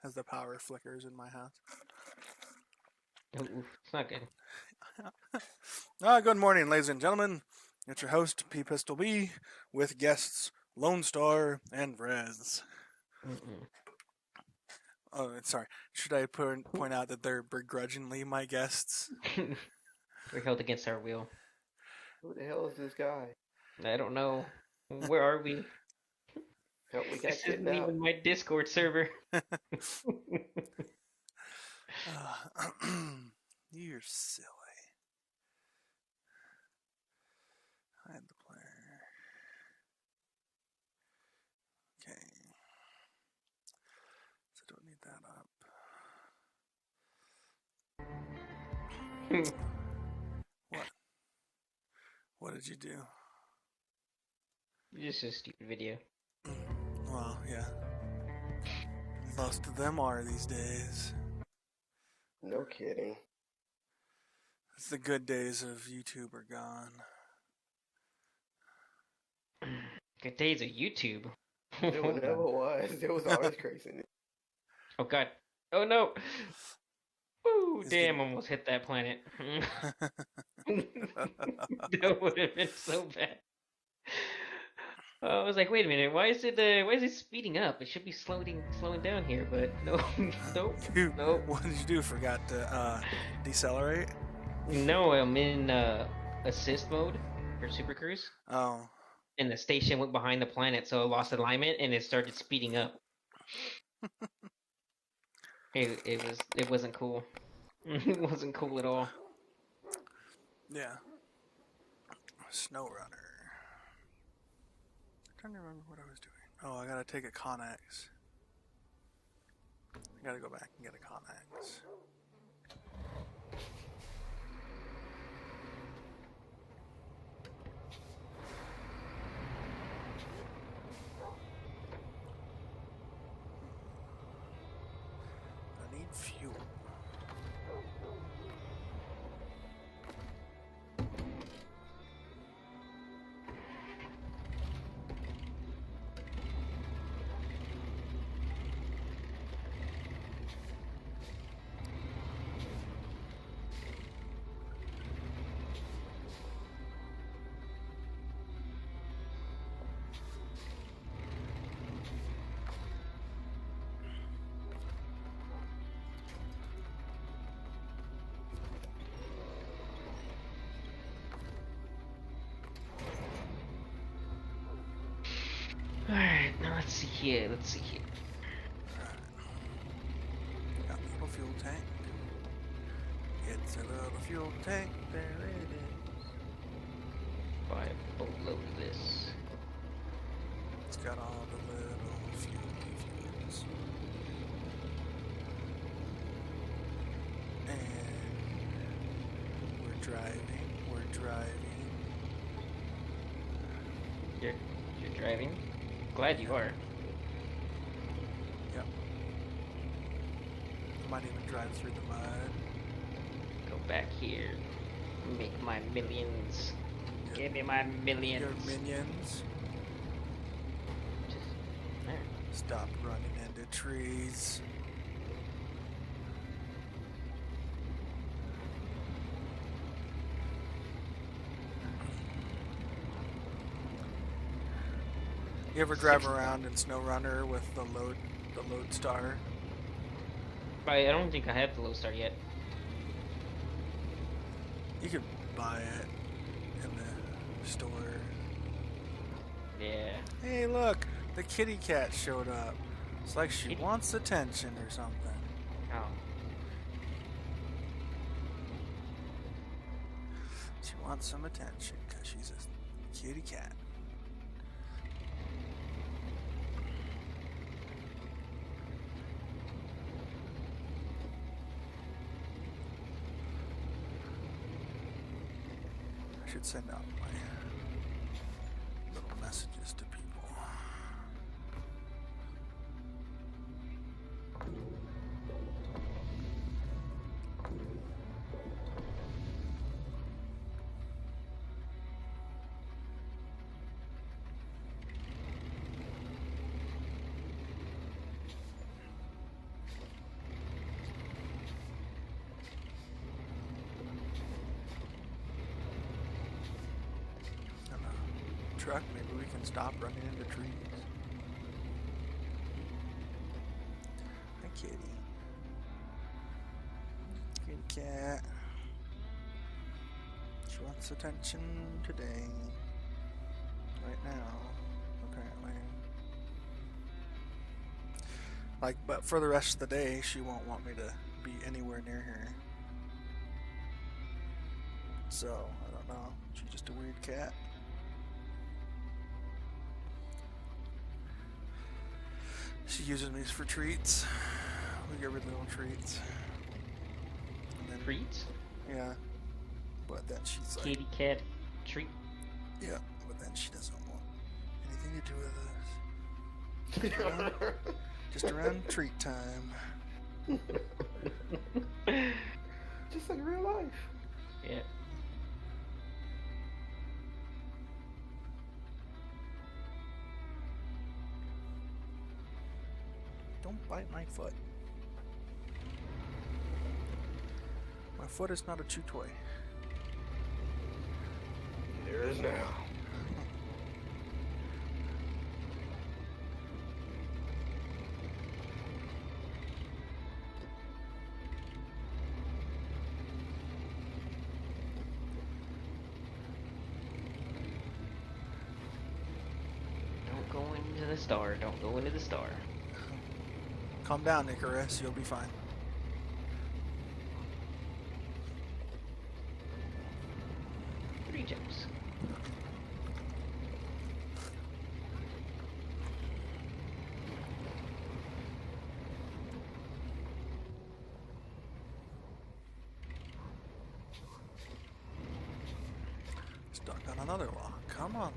as the power flickers in my house. Ooh, it's not good. Good morning, ladies and gentlemen. It's your host, P Pistol B, with guests Lone Star and Rez. Mm-mm. Oh, sorry. Should I point out that they're begrudgingly my guests? We're held against our will. Who the hell is this guy? I don't know. Where are we? Help, we got This isn't kidnapped. even my Discord server. You're silly. Hide the player. Okay. So don't need that up. What? What did you do? Just a stupid video. Well, yeah. Most of them are these days. No kidding. It's the good days of YouTube are gone. Good days of YouTube. There never was. There was always craziness. Oh god. Oh no. Woo! Is Damn, the- almost hit that planet. That would have been so bad. I was like, wait a minute, why is it speeding up? It should be slowing down here, but no, nope. What did you do? Forgot to decelerate? No, I'm in assist mode for Super Cruise, Oh. and the station went behind the planet, so it lost alignment and it started speeding up. It wasn't cool. It wasn't cool at all. Yeah. SnowRunner. I'm trying to remember what I was doing. Oh, I gotta take a Connex. I gotta go back and get a Connex. I need fuel. Alright, now let's see here. Alright. Got a little fuel tank. It's a little fuel tank. There it is. Buy a boatload of this. It's got all the little fuels. And we're driving. You're driving? Glad you are. Yep. Might even drive through the mud. Go back here. Make my millions. Give me my millions. Your minions. Just, there. Stop running into trees. You ever drive around in SnowRunner with the Lodestar? I don't think I have the low start yet. You could buy it in the store. Yeah. Hey, look, the kitty cat showed up. It's like she Kitty? wants attention or something. Oh. She wants some attention because she's a kitty cat. I should send out my little messages to people. truck, maybe we can stop running into trees. Hi, kitty. Kitty cat. She wants attention today. Right now, apparently. Like, but for the rest of the day, she won't want me to be anywhere near her. So, I don't know. She's just a weird cat. She uses me for treats. We give her little treats. And then, Treats? yeah. But then she's like... Kitty cat treat. Yeah, but then she doesn't want anything to do with us. Just around treat time. Just like real life. Yeah. Don't bite my foot. My foot is not a chew toy. There is now. Don't go into the star. Don't go into the star. Calm down, Icarus. You'll be fine. Three jumps. Stuck on another log. Come on.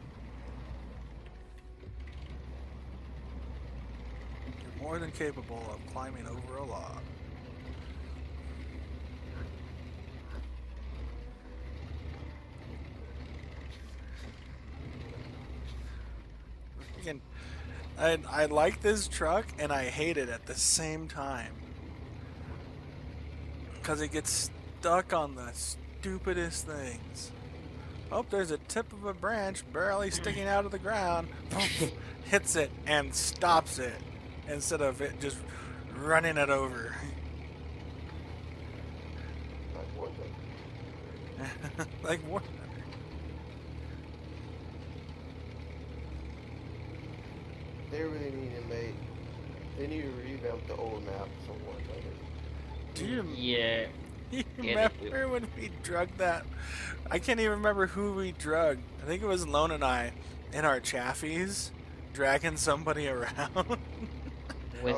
You're more than capable of climbing over a log. Again, I like this truck and I hate it at the same time. Because it gets stuck on the stupidest things. Oh, there's a tip of a branch barely sticking out of the ground. Hits it and stops it instead of it just running it over. Like what? They really need to make. They need to revamp the old map somewhat better. Do you, Yeah. you Yeah, remember when we drugged that? I can't even remember who we drugged. I think it was Lone and I in our chaffies dragging somebody around Was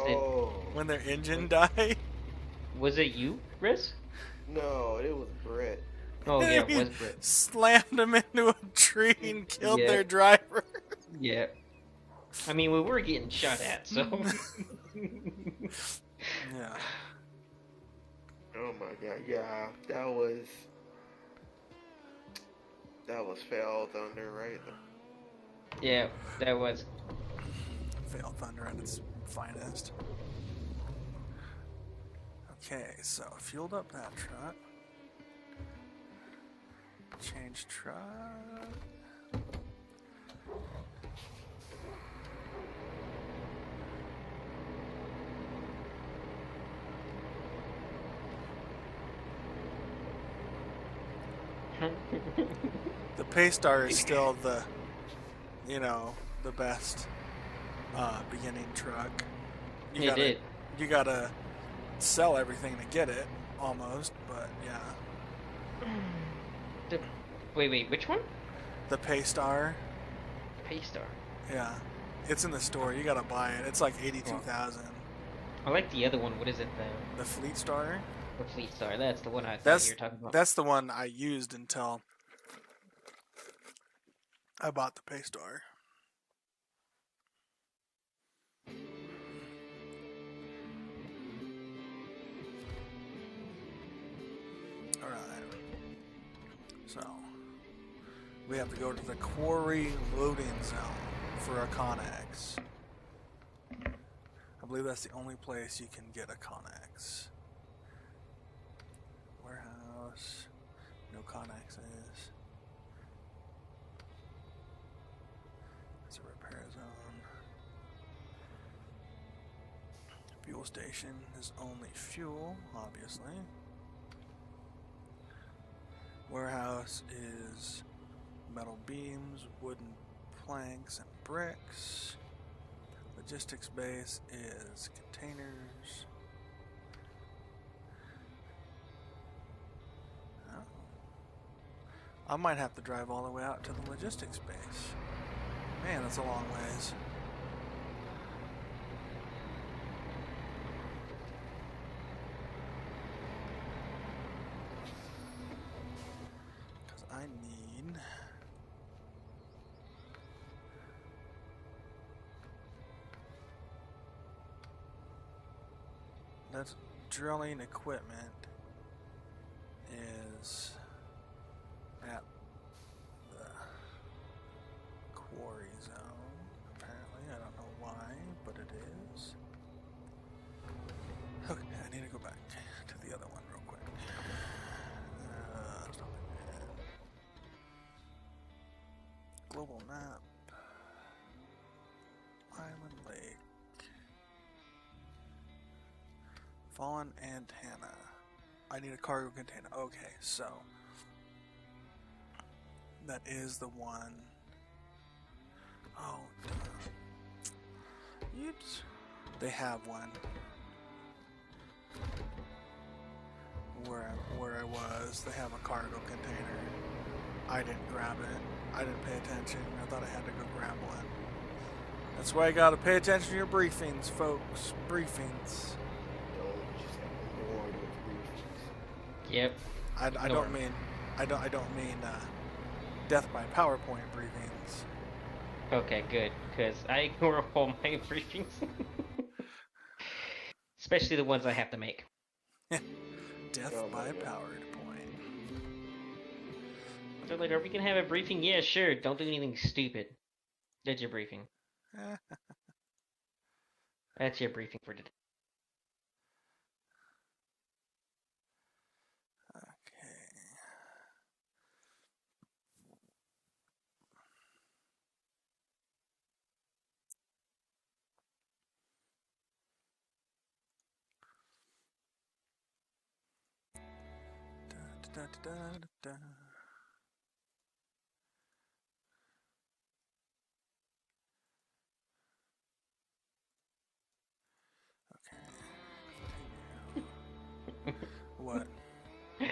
when their engine died. Was it you, Riz? No, it was Brett. Oh yeah, it was Brit. Slammed them into a tree and killed Yeah. their driver. Yeah. I mean, we were getting shot at, so. Yeah. Oh my god, yeah, that was Fell Thunder, right? Yeah, that was. Fail Thunder at its finest. Okay, so fueled up that truck. Change truck. The Paystar is still the, the best beginning truck. You gotta sell everything to get it, almost, but yeah. Wait, which one? The Paystar, Paystar. yeah. It's in the store, you gotta buy it. It's like 82,000. I like the other one. What is it? The Fleet Star? The Fleet Star. That's the one I thought That's you were talking about. That's the one I used until I bought the Paystar. Alright. So, we have to go to the quarry loading zone for a Connex. I believe that's the only place you can get a Connex. Warehouse. No Connexes. Fuel station is only fuel, obviously. Warehouse is metal beams, wooden planks, and bricks. Logistics base is containers. Oh. I might have to drive all the way out to the logistics base. Man, that's a long ways. Because I need... That's drilling equipment is at the quarry zone, apparently. I don't know why, but it is. Okay, I need to go back to the other one real quick. Stop it. Global map. Island Lake. Fallen antenna. I need a cargo container. Okay, so that is the one. Oh, oops. They have one where I was. They have a cargo container. I didn't grab it. I didn't pay attention. I thought I had to go grab one. That's why I gotta pay attention to your briefings, folks. Briefings. Yep. I don't mean death by PowerPoint briefings. Okay, good, because I ignore all my briefings. Especially the ones I have to make. Death by PowerPoint. So like, are we gonna have a briefing? Yeah, sure. Don't do anything stupid. That's your briefing. That's your briefing for today. Da. Okay. What? I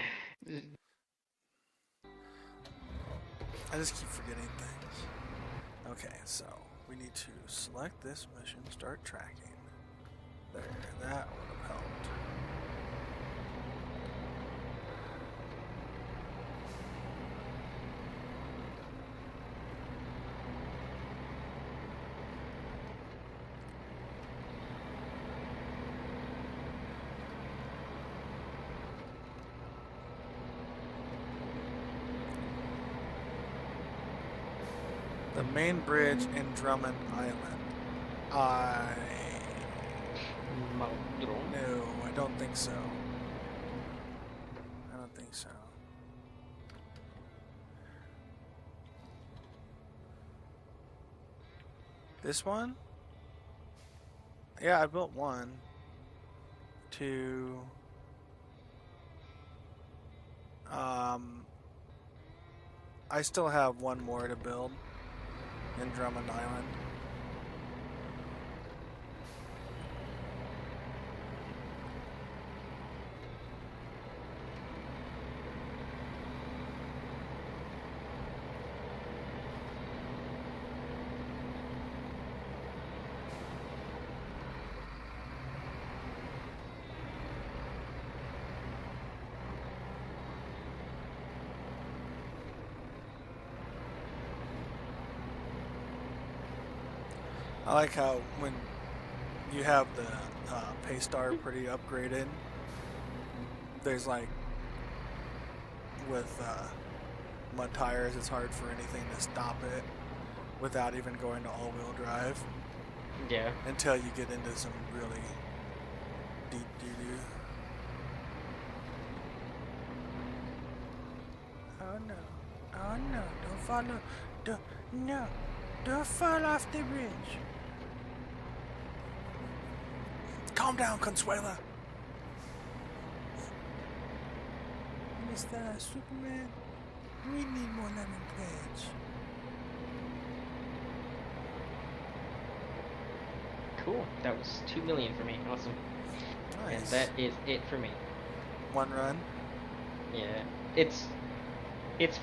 just keep forgetting things. Okay, so we need to select this mission, start tracking. There, that would have helped. The main bridge in Drummond Island. No, I don't think so. I don't think so. This one? Yeah, I built one. 2. I still have one more to build in Drummond Island. I like how when you have the Paystar pretty upgraded, there's like, with mud tires, it's hard for anything to stop it without even going to all-wheel drive. Yeah. Until you get into some really deep doo-doo. Oh no. Oh no, don't follow. Don't fall off the bridge. Calm down, Consuela. Mr. Superman, we need more lemon pledge. Cool. That was 2 million for me. Awesome. Nice. And that is it for me. One run. Yeah. It's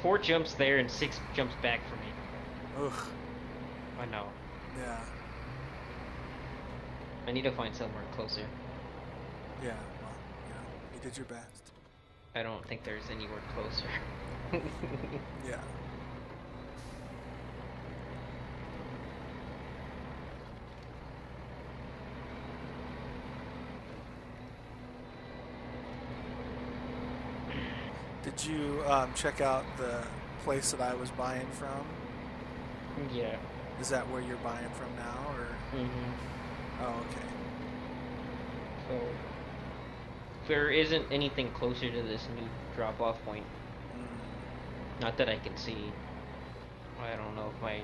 4 jumps there and 6 jumps back for me. Ugh. I know. Yeah. I need to find somewhere closer. Yeah. Well, you did your best. I don't think there's anywhere closer. Yeah. Did you check out the place that I was buying from? Yeah. Is that where you're buying from now, or? Mm-hmm. Oh, okay. So there isn't anything closer to this new drop-off point. Not that I can see. I don't know if my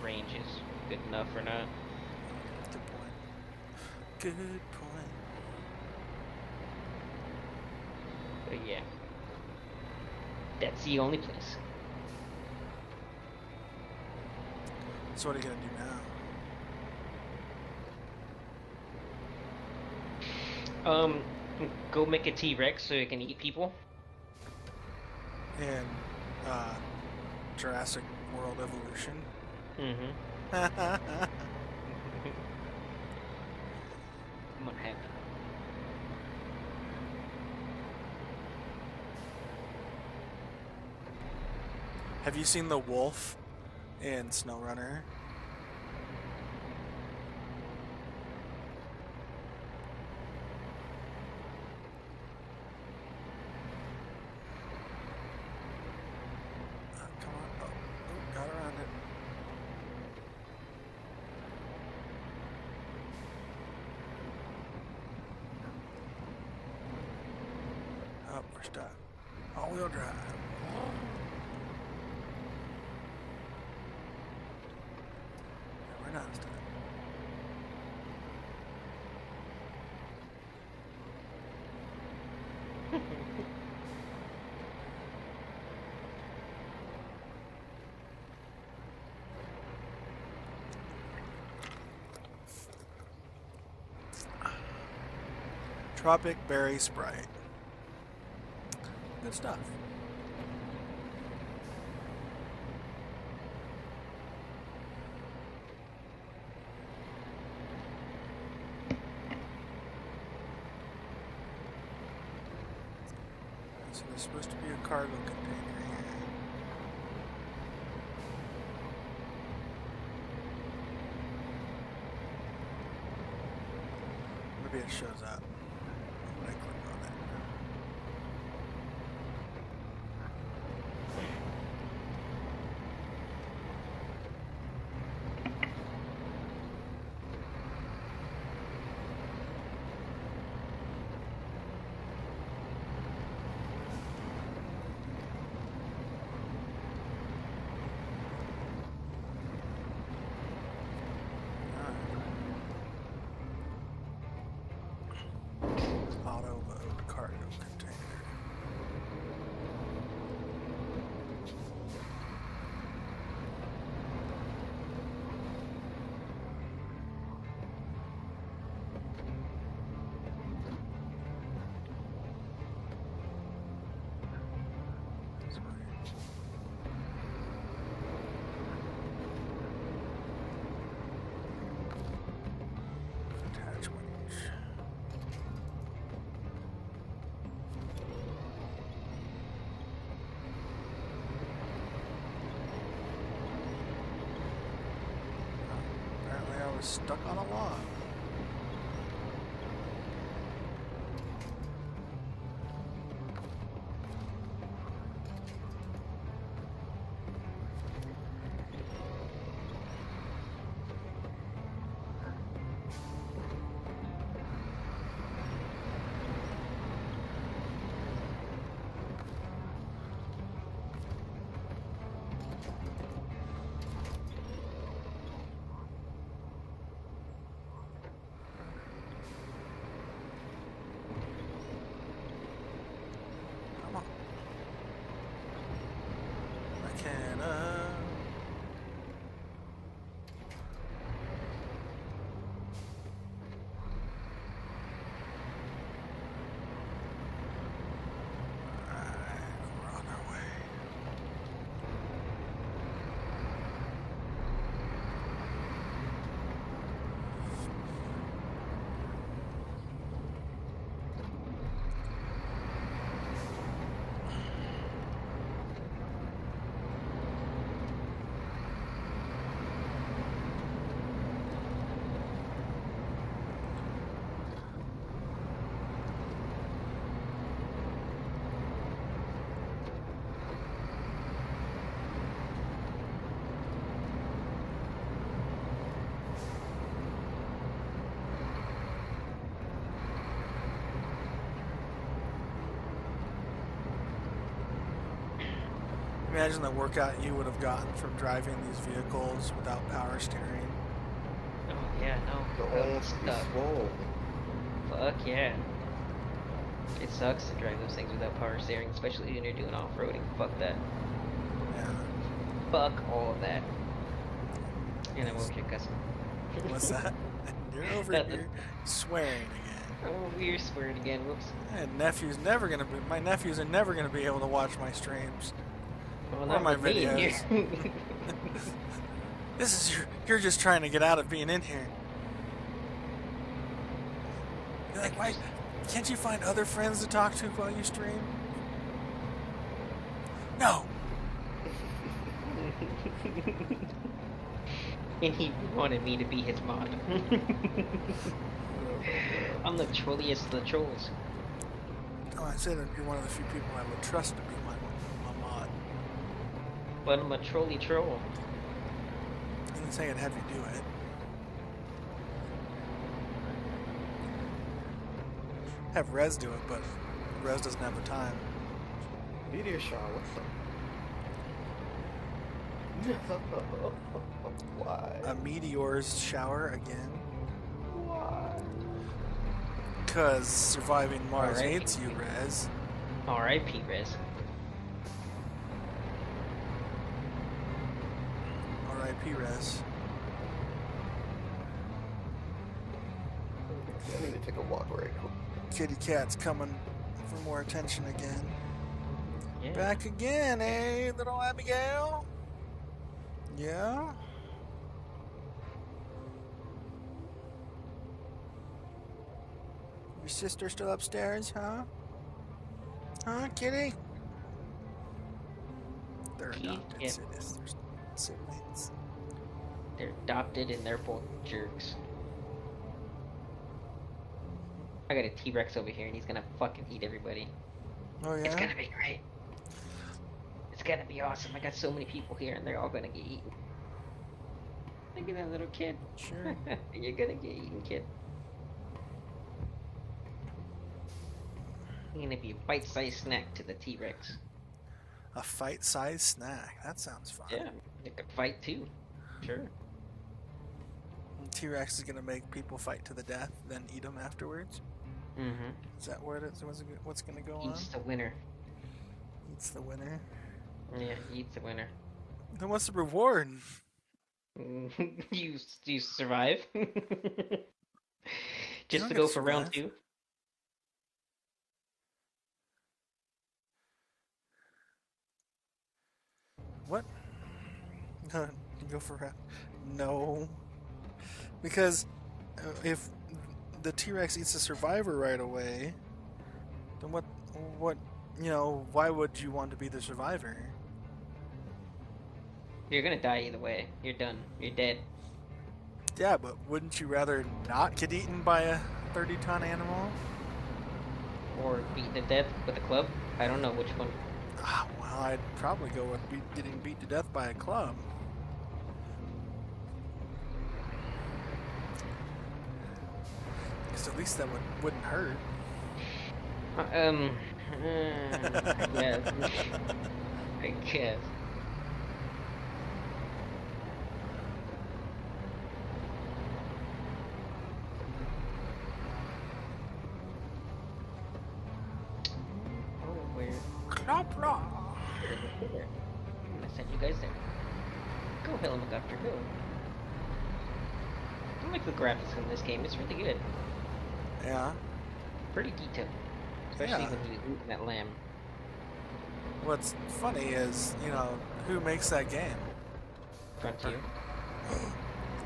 range is good enough or not. Good point. Good point. But yeah. That's the only place. So what are you gonna do now? Go make a T-Rex so it can eat people. In Jurassic World Evolution. Mm-hmm. I'm unhappy. Have you seen the wolf in SnowRunner? Come on. Oh, got around it. Oh, we're stuck. All-wheel drive. We're not stuck. Tropic Berry Sprite. Good stuff. So there's supposed to be a cargo container here. Maybe it shows up when I click on it. Auto load cargo container. This way. Attach winch. Apparently I was stuck on a log. Imagine the workout you would have gotten from driving these vehicles without power steering. Oh yeah, no. The arms be Stuck. swole. Fuck yeah. It sucks to drive those things without power steering, especially when you're doing off-roading. Fuck that. Yeah. Fuck all of that. And I won't kick us. What's that? You're over here swearing again. Oh, we're swearing again. Whoops. My nephews are never gonna be able to watch my streams Well, or not my with me in videos. here. You're just trying to get out of being in here. You're like, why can't you find other friends to talk to while you stream? No. And he wanted me to be his mod. I'm the trolliest of the trolls. Oh, I said you're one of the few people I would trust to be my mod. But I'm a trolly troll. I didn't say I'd have you do it. Have Rez do it, but Rez doesn't have the time. Meteor shower, what the? Why? A meteor's shower again? Why? Because surviving Mars Alright. hates you, Rez. R.I.P. Rez. R.I.P. Rez. I need to take a walk right quick. Kitty Cat's coming for more attention again. Yeah. Back again, eh, little Abigail? Yeah? Your sister still upstairs, huh? Huh, Kitty? They're Kitty, adopted yeah. siblings. They're adopted and they're both jerks. I got a T-Rex over here and he's gonna fucking eat everybody. Oh, yeah? It's gonna be great. It's gonna be awesome. I got so many people here and they're all gonna get eaten. Look at that little kid. Sure. You're gonna get eaten, kid. You're gonna be a bite-sized snack to the T-Rex. A fight-sized snack. That sounds fun. Yeah, they could fight too. Sure. T-Rex is gonna make people fight to the death, then eat them afterwards. Mm-hmm. Is that what what's gonna go on? Eats the winner. Eats the winner. Yeah, eats the winner. Then what's the reward? you survive. Just don't to get go to for round survive. 2. What? No, go for round. No, because if the T-Rex eats the survivor right away, then what? Why would you want to be the survivor? You're gonna die either way. You're done. You're dead. Yeah, but wouldn't you rather not get eaten by a 30-ton animal? Or beaten to death with a club. I don't know which one. Ah, well, I'd probably go with getting beat to death by a club. Because at least that wouldn't hurt. I guess. I guess. Oh, where? Clop-clop. I'm gonna send you guys there. Go, helicopter, go. I like the graphics in this game. It's really good. Yeah. Pretty detailed. Especially Yeah. when you eat that lamb. What's funny is, who makes that game? Frontier.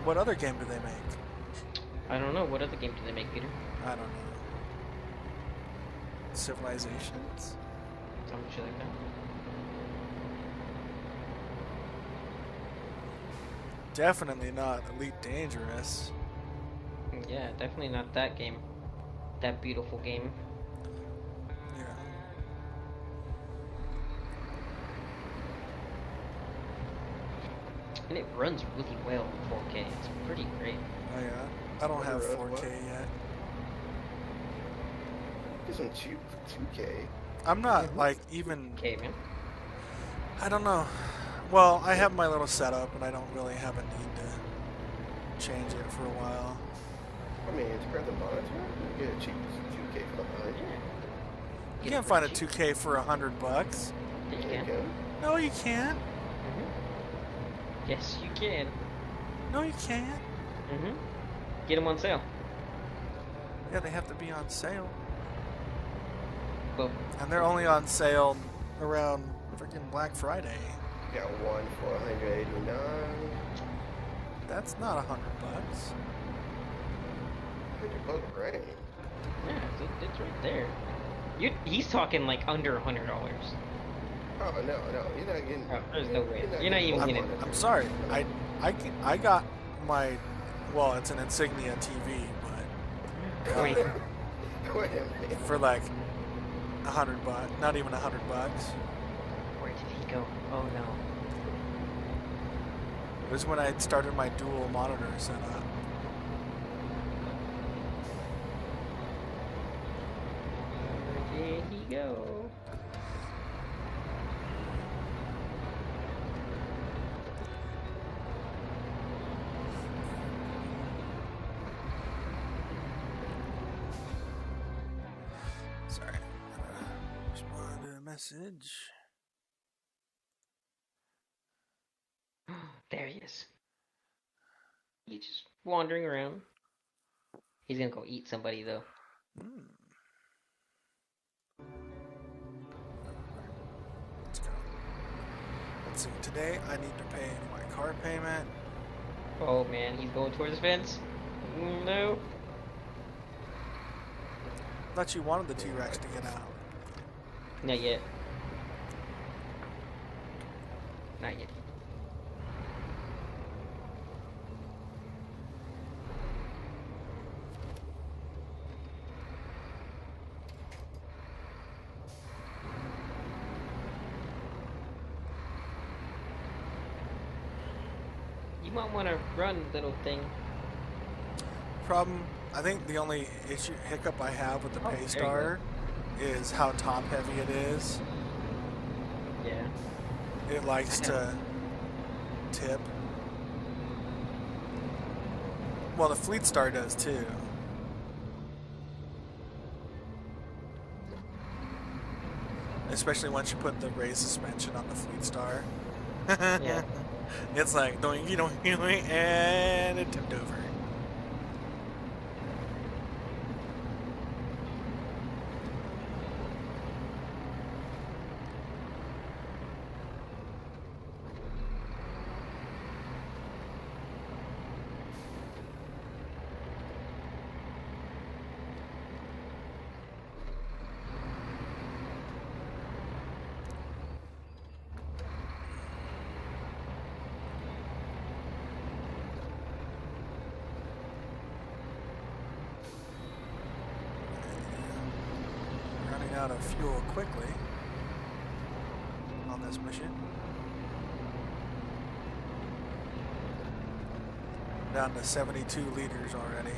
What other game do they make? I don't know. What other game do they make, Peter? I don't know. Civilizations? Some shit like that. Definitely not Elite Dangerous. Yeah, definitely not that game. That beautiful game. Yeah. And it runs really well in 4K. It's pretty great. Oh yeah. I don't have 4K yet. This one 2K. I'm not like even. Okay, man. I don't know. Well, I have my little setup, and I don't really have a need to change it for a while. I mean, it's better than monitor. You get a cheap 2K for the Yeah. You can't find a 2K for $100. You You can. can. No, you can't. Yes, you can. No, you can't. Get them on sale. Yeah, they have to be on sale. Well, And they're only on sale around freaking Black Friday. Got one for 189. That's not $100. $100 range. yeah, it's right there. He's talking like under $100. Oh no, you're not getting. Oh, there's no way. You're not even getting. I'm sorry. I got my, well, it's an Insignia TV, but Wait, Wait a minute. for like $100, not even $100. where did he go? Oh no. It was when I started my dual monitor setup. Where did he go? Sorry. Respond to a message. There he is. He's just wandering around. He's gonna go eat somebody though. Let's go. Let's see. Today I need to pay my car payment. Oh man, he's going towards the fence. No. I thought you wanted the T-Rex to get out. Not yet. Not yet. You might want to run, little thing. Problem, I think the only hiccup I have with the Oh, there you Paystar is how top heavy it is. Yeah. It likes to tip. Well, the Fleet Star does too. Especially once you put the raised suspension on the Fleet Star. Yeah. It's like doinky doinky and it tipped over. Running out of fuel quickly on this mission. Down to 72 liters already.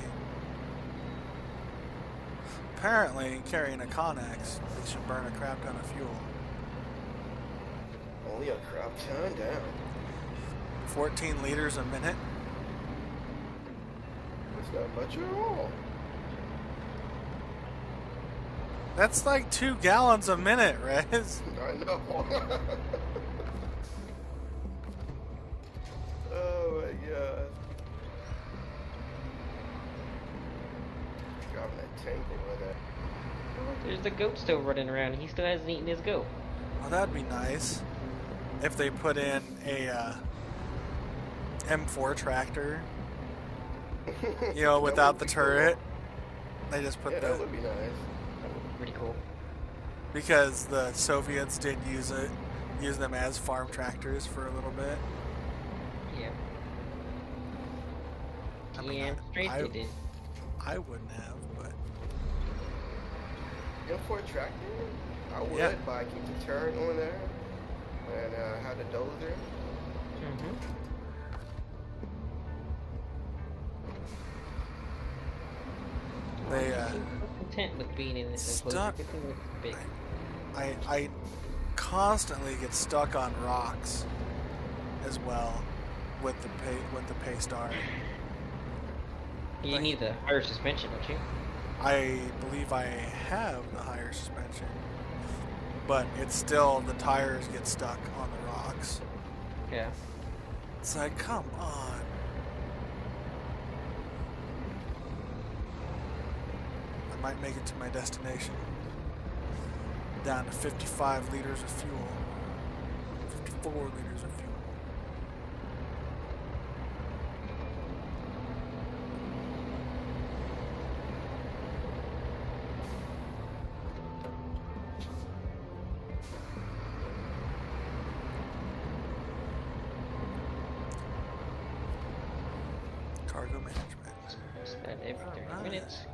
Apparently, carrying a Connex, it should burn a crap ton of fuel. Only a crap ton down. 14 liters a minute. That's not much at all. That's like 2 gallons a minute, Rez. I know. Oh my god. Driving that tank over there. There's the goat still running around. He still hasn't eaten his goat. Well, that'd be nice if they put in a M4 tractor, you know, without the turret. They just put Yeah, the, that would be nice. Pretty cool. because the Soviets did use them as farm tractors for a little bit. Yeah. I mean, Yeah, straight they did. I wouldn't have, but M4 tractor? I would, Yeah. but I keep the turret on there and have the dozer. Mm-hmm. they He seems so content with being in this enclosure. stuck. This thing looks big. I constantly get stuck on rocks as well with the Paystar. You Like, need the higher suspension, don't you? I believe I have the higher suspension, but it's still the tires get stuck on the rocks. Yeah. It's like, come on. I might make it to my destination. Down to 55 liters of fuel. 54 liters of fuel. Cargo management. It's about every 30 minutes.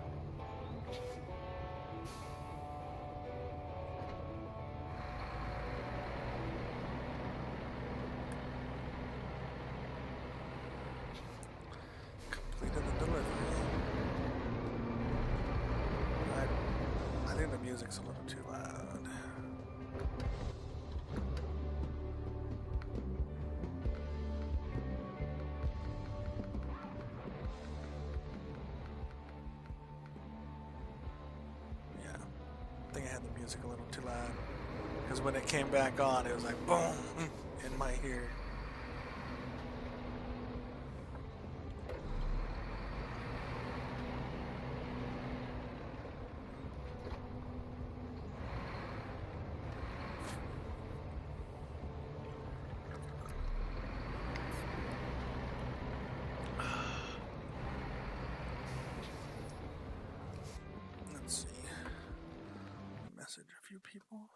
Completed the delivery. I think the music's a little too loud. Yeah, I think I had the music a little too loud. Because when it came back on, it was like boom in my ear. Let's see. Message a few people.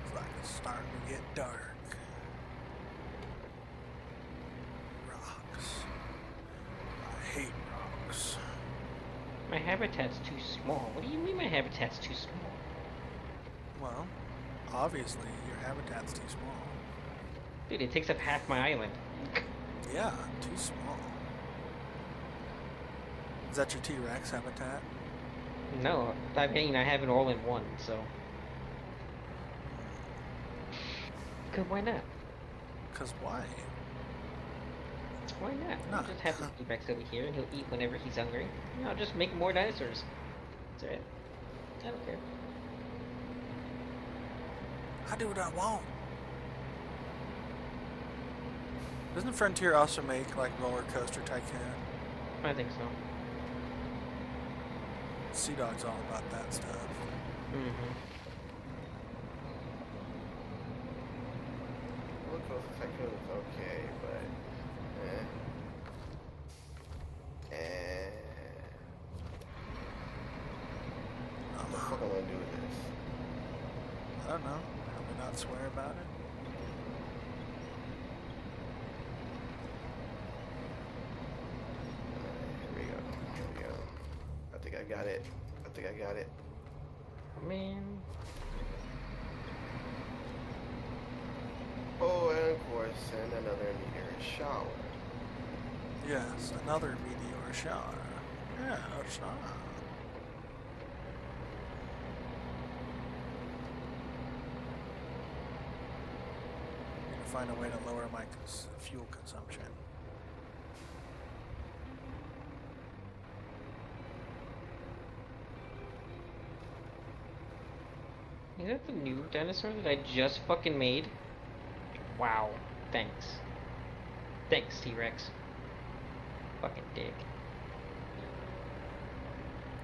It's like it's starting to get dark. Rocks. I hate rocks. My habitat's too small. What do you mean my habitat's too small? Well, obviously your habitat's too small. Dude, it takes up half my island. Yeah, too small. Is that your T-Rex habitat? No, I mean, I have it all in one, so. Cause why not? Cause why? Why not? Nah. I'll just have this T-Rex over here, and he'll eat whenever he's hungry. And I'll just make more dinosaurs. That's it. I don't care. I do what I want. Doesn't Frontier also make like Roller Coaster Tycoon? I think so. Sea Dog's all about that stuff. Mm-hmm. Roller Coaster Tycoon is okay, but what the fuck am I gonna do with this? I don't know. Probably not swear about it. Here we go. I think I got it. Man. Oh, and of course, and another meteor shower. Yes, another meteor shower. Yeah, a shower. Need to find a way to lower my fuel consumption. Is that the new dinosaur that I just fucking made? Wow. Thanks. Thanks, T-Rex. Fucking dick.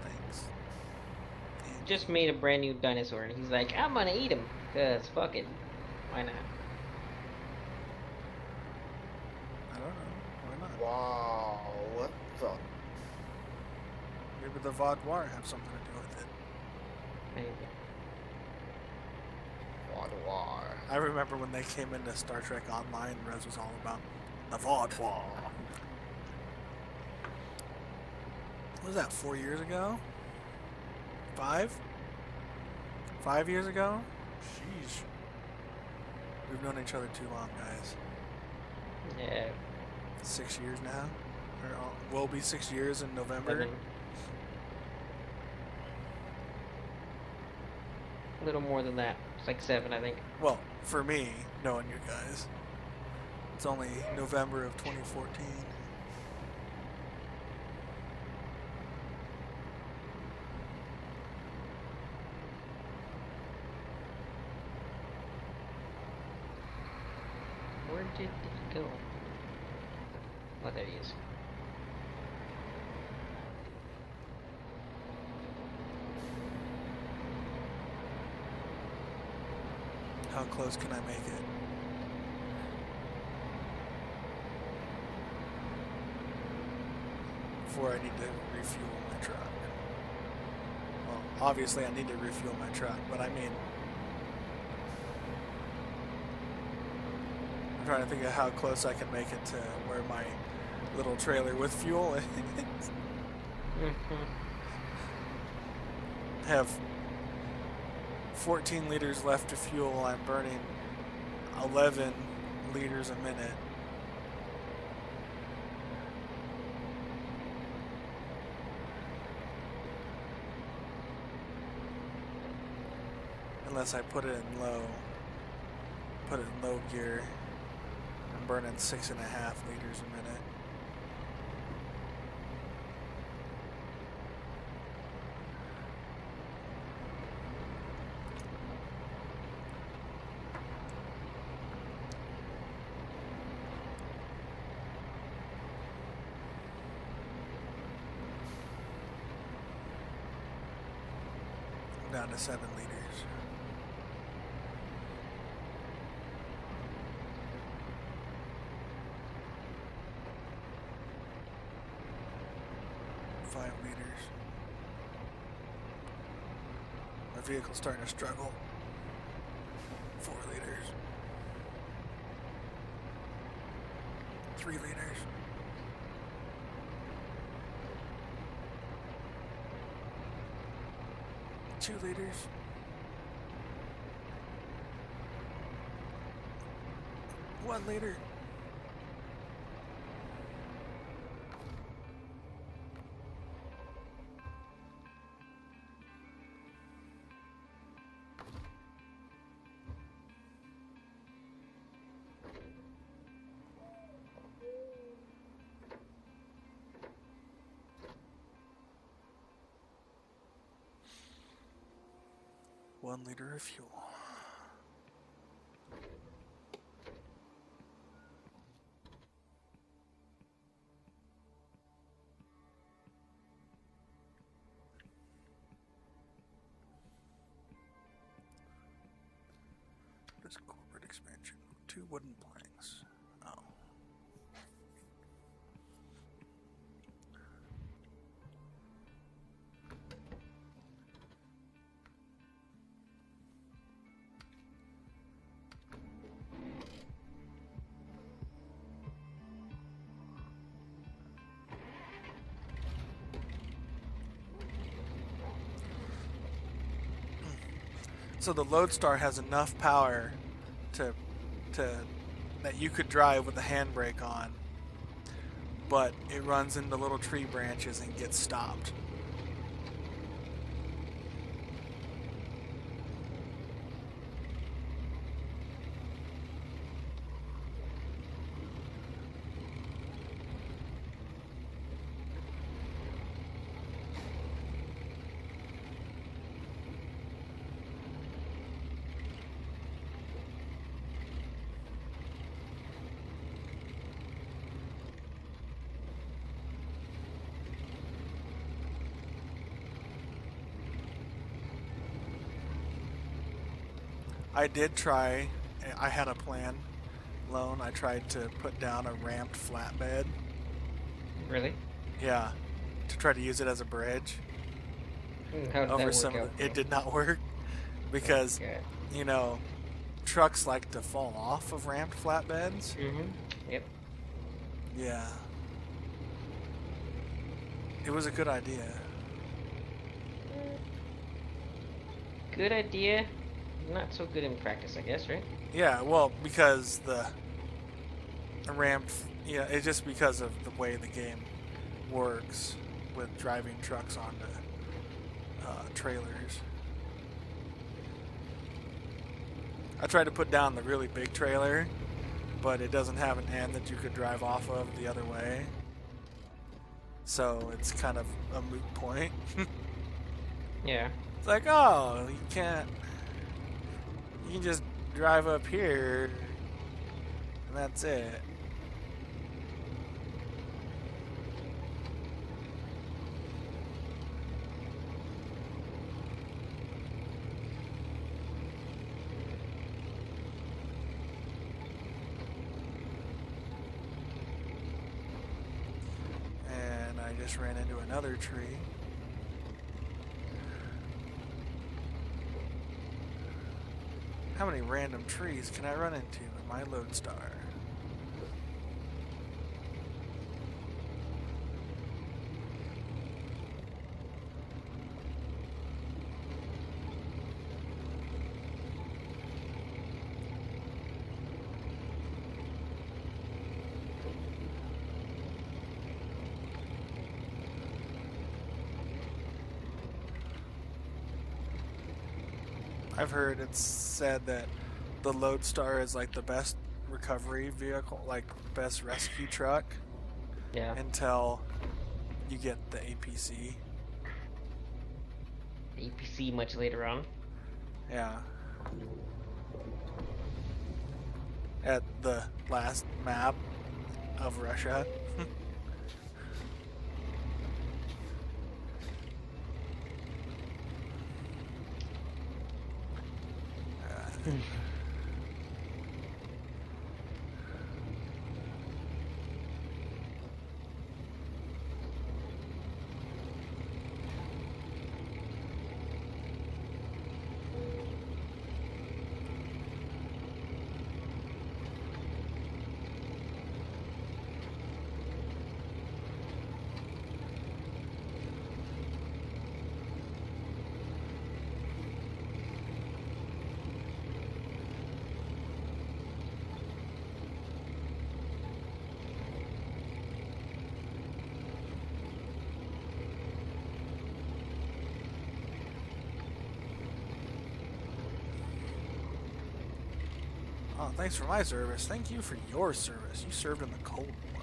Thanks. And just made a brand new dinosaur, and he's like, I'm gonna eat him, cause fuck it, why not? I don't know. Why not? Wow, what the? Maybe the Vaudois have something to do with it. Maybe. Vaudois. I remember when they came into Star Trek Online, Rez was all about the Vaudois. What was that, 4 years ago? 5? 5 years ago? Sheesh. We've known each other too long, guys. Yeah. 6 years now? Or will be 6 years in November. 7. A little more than that. It's like 7, I think. Well, for me, knowing you guys. It's only November of 2014. Where did it go? Oh, there he is. How close can I make it? Before I need to refuel my truck. Well, obviously I need to refuel my truck, but I mean... I'm trying to think of how close I can make it to where my little trailer with fuel is. Have 14 liters left to fuel. I'm burning 11 liters a minute. Unless I put it in low. Put it in low gear. I'm burning 6.5 liters a minute. I'm down to 7 liters. My vehicle's starting to struggle. 4 liters. 3 liters. 2 liters. 1 liter. One liter of fuel. This corporate expansion. 2 wooden planks. Oh. So the Lodestar has enough power to that you could drive with the handbrake on, but it runs into little tree branches and gets stopped. I did try. I had a plan. Loan. I tried to put down a ramped flatbed. Really? Yeah, to try to use it as a bridge How did over that some work of out? the, it did not work because Okay. you know trucks like to fall off of ramped flatbeds. Yep. Yeah. It was a good idea. Good idea. Not so good in practice, I guess, right? Yeah, well, because the ramped, yeah, it's just because of the way the game works with driving trucks onto trailers. I tried to put down the really big trailer, but it doesn't have an end that you could drive off of the other way. So it's kind of a moot point. Yeah. It's like, oh, you can't. You can just drive up here, and that's it. And I just ran into another tree. How many random trees can I run into in my Lodestar? I've heard it's said that the Lodestar is like the best recovery vehicle, like best rescue truck, Yeah. until you get the APC. APC much later on. Yeah. At the last map of Russia. Oh, thanks for my service. Thank you for your service. You served in the Cold War.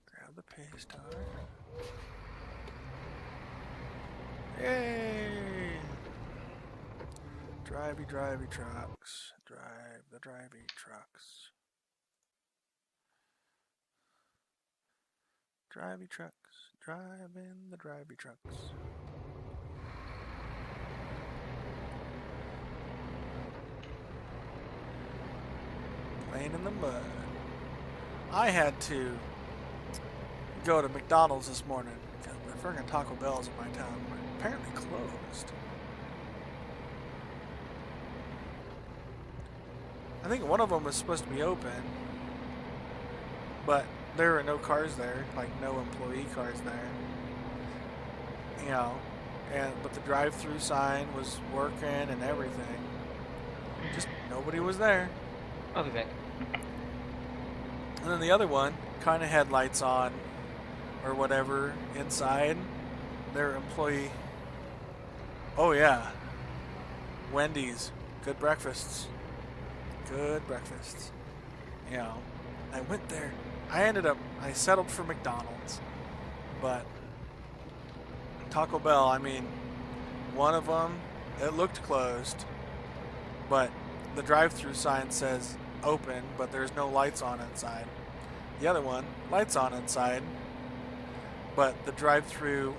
Grab the pay star. Yay! Drivey trucks. Drive the drivey trucks. Drivey trucks. Driving the drivey trucks. Playing in the mud. I had to go to McDonald's this morning because the friggin' Taco Bells in my town were apparently closed. I think one of them was supposed to be open, but there were no cars there, like no employee cars there. You know, but the drive-through sign was working and everything. Just nobody was there. I'll be back. And then the other one kind of had lights on or whatever inside. Their employee. Oh, yeah. Wendy's. Good breakfasts. Good breakfasts. You know, I went there. I settled for McDonald's. But Taco Bell, I mean, one of them, it looked closed. But the drive-through sign says open, but there's no lights on inside. The other one, lights on inside, but the drive-through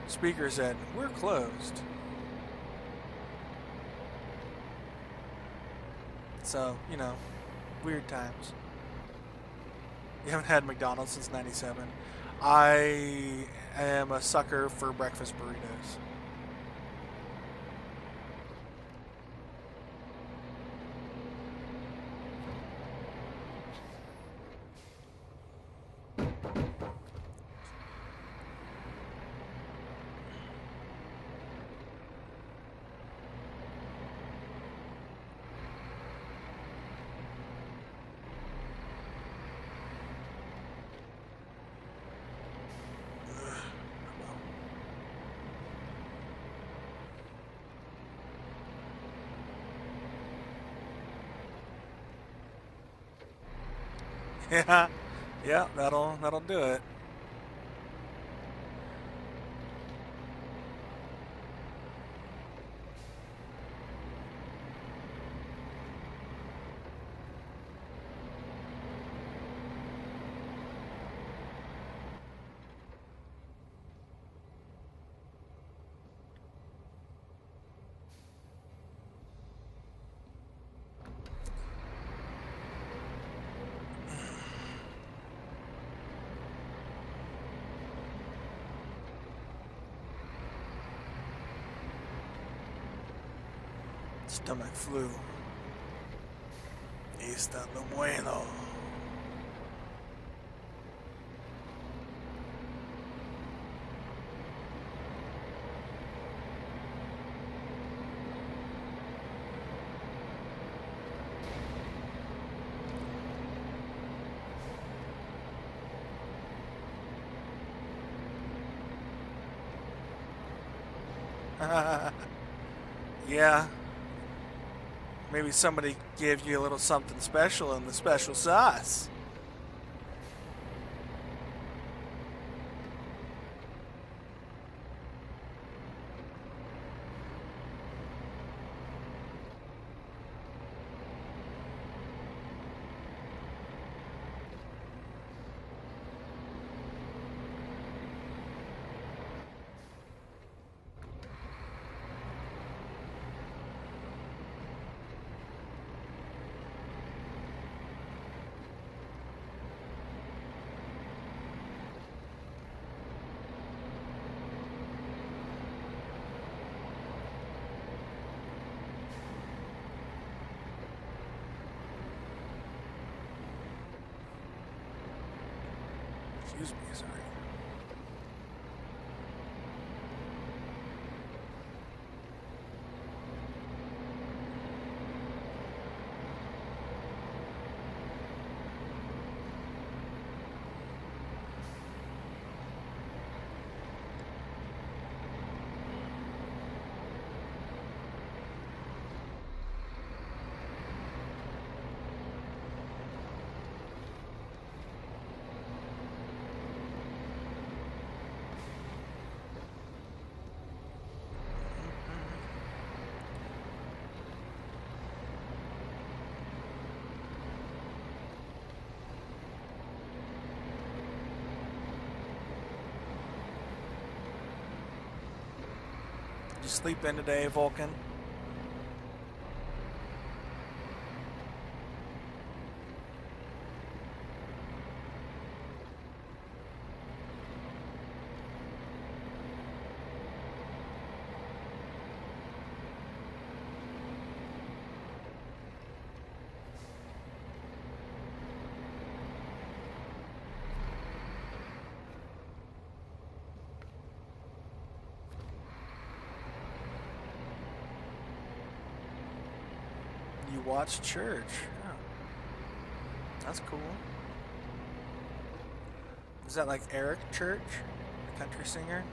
speaker said, we're closed. So, you know, weird times. You haven't had McDonald's since '97. I am a sucker for breakfast burritos. Yeah, yeah, that'll do it. Stomach flu. Está lo bueno. Yeah. Maybe somebody gave you a little something special in the special sauce. Excuse me, sorry. Did you sleep in today, Vulcan? You watch church. Oh. That's cool. Is that like Eric Church, the country singer?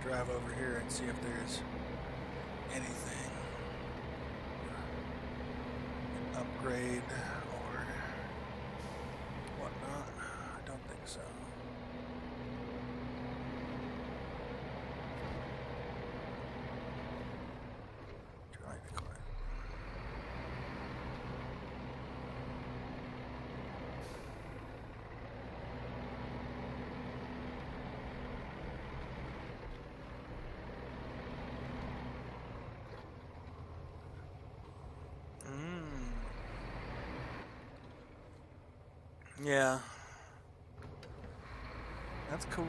Drive over here and see if there's anything. Upgrade or whatnot. I don't think so. Trying to quit. Yeah. That's cool.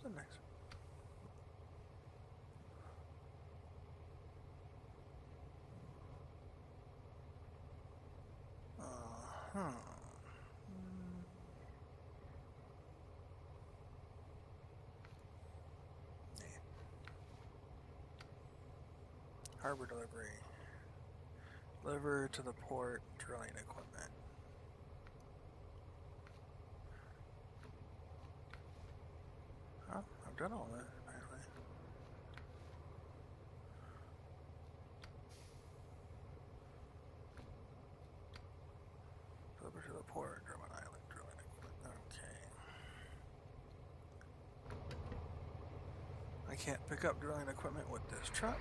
What's next? Uh-huh. Harbor delivery. Deliver to the port drilling equipment. Huh? I've done all that, apparently. Deliver to the port, Drummond Island drilling equipment. Okay. I can't pick up drilling equipment with this truck.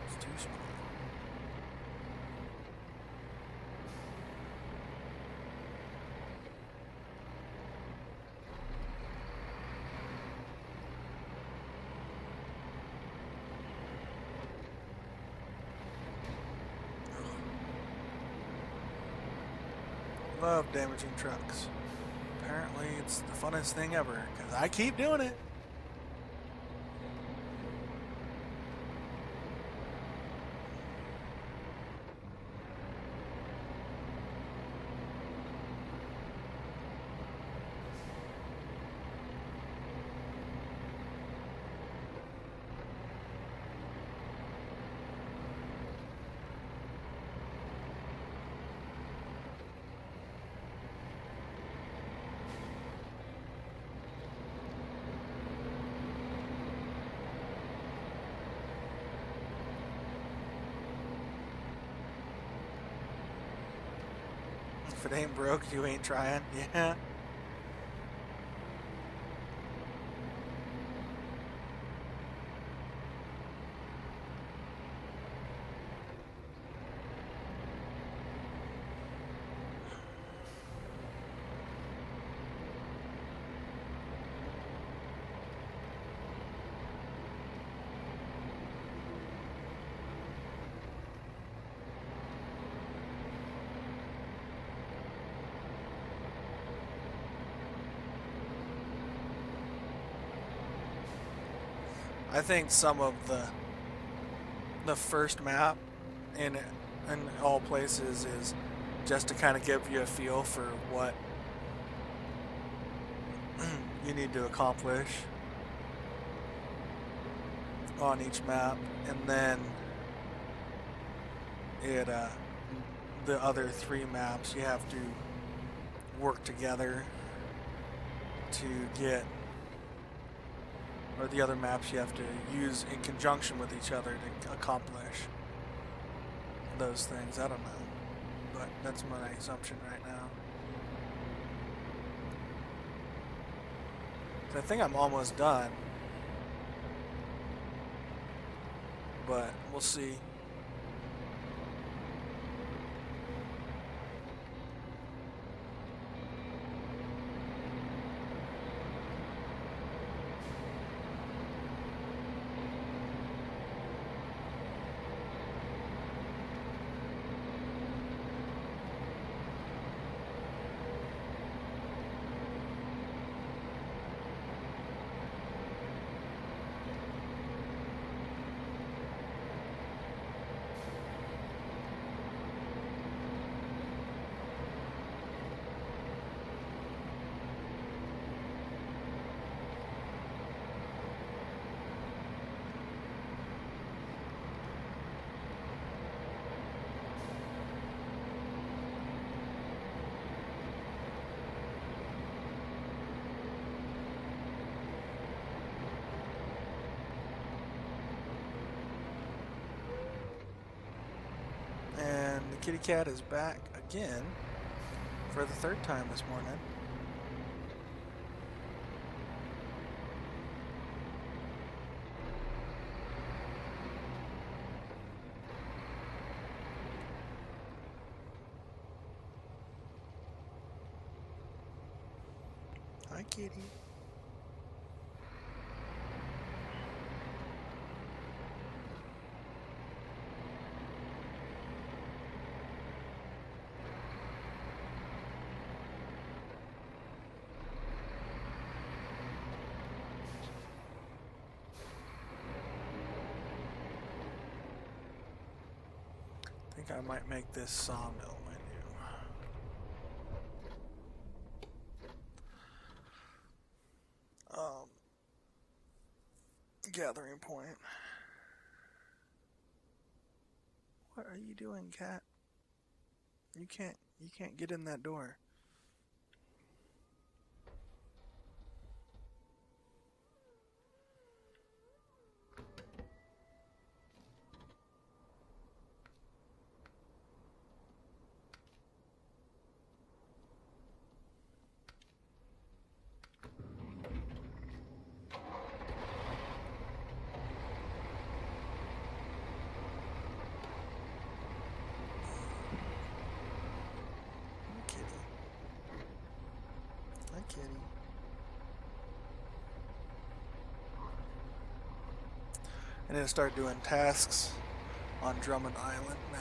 It's too small. Love damaging trucks. Apparently it's the funnest thing ever, because I keep doing it. If it ain't broke, you ain't trying. Yeah. I think some of the first map in all places is just to kind of give you a feel for what you need to accomplish on each map, and then the other 3 maps you have to work together to get, or the other maps you have to use in conjunction with each other to accomplish those things. I don't know, but that's my assumption right now. I think I'm almost done, but we'll see. And the kitty cat is back again for the 3rd time this morning. Hi, kitty. I think I might make this sawmill my new gathering point. What are you doing, cat? You can't get in that door. Kitty. And then start doing tasks on Drummond Island now.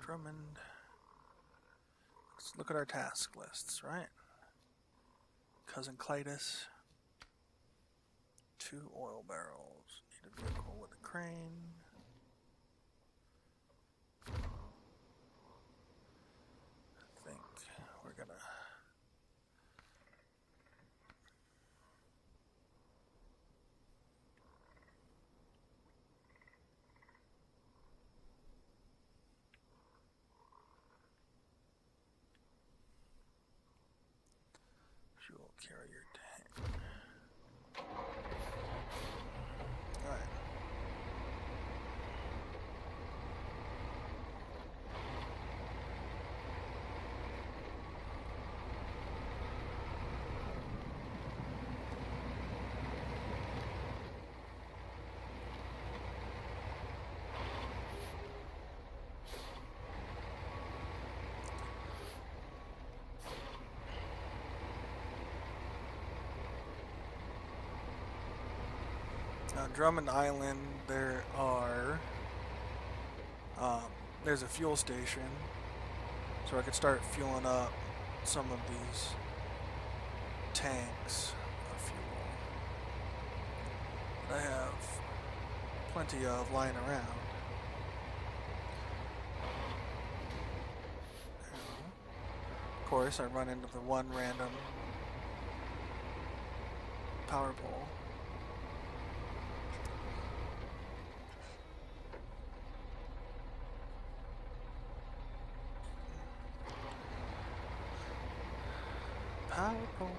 Drummond. Let's look at our task lists, right? Cousin Clytus. 2 oil barrels. Need a vehicle with a crane. I think we're gonna fuel carrier tank. Alright. On Drummond Island, there's a fuel station, so I could start fueling up some of these tanks of fuel that I have plenty of lying around. Of course, I run into the one random power pole. Power pole.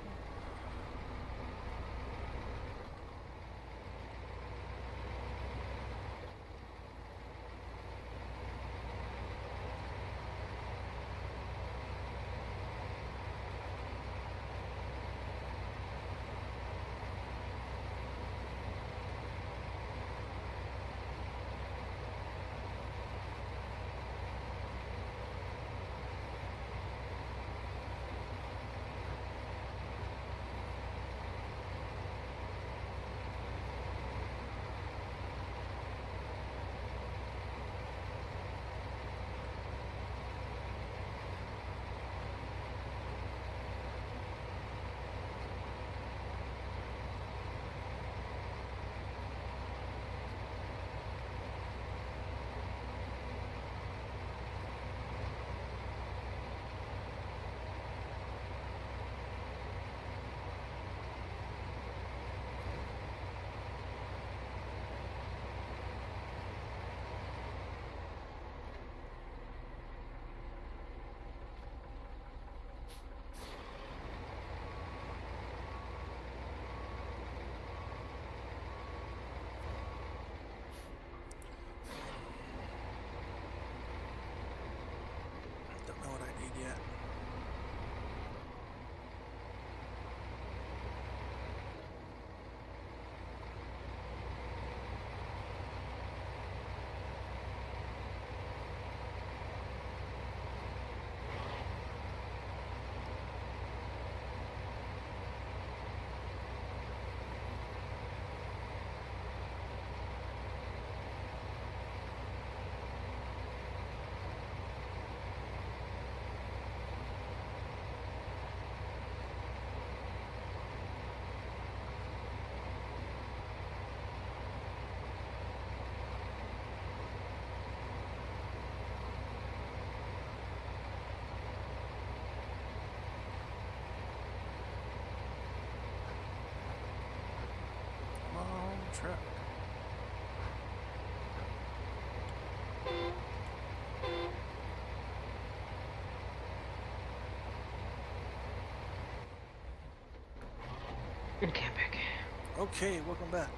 Don't know what I need yet. Truck. Okay, I'm back. Okay, welcome back.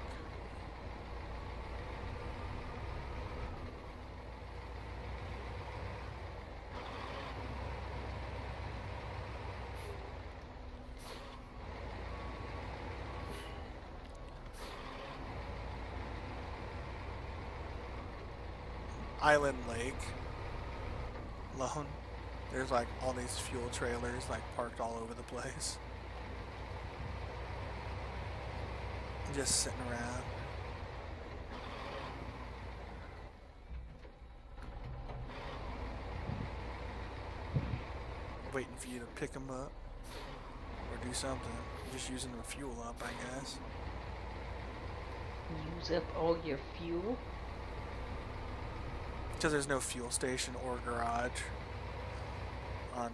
Island Lake alone. There's like all these fuel trailers like parked all over the place. Just sitting around. Waiting for you to pick them up or do something. Just using the fuel up, I guess. Use up all your fuel? Because there's no fuel station or garage on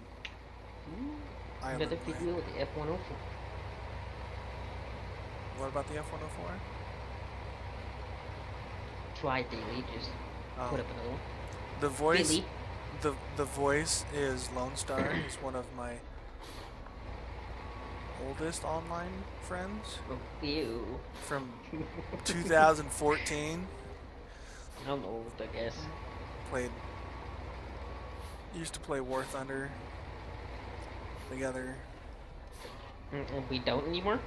Island Another Lake. video with the F-104. What about the F-104? Try daily, just put up another one. The voice, Billy. the voice is Lone Star. He's one of my oldest online friends Oh, ew. from 2014. I'm old, I guess. Used to play War Thunder together. We don't anymore?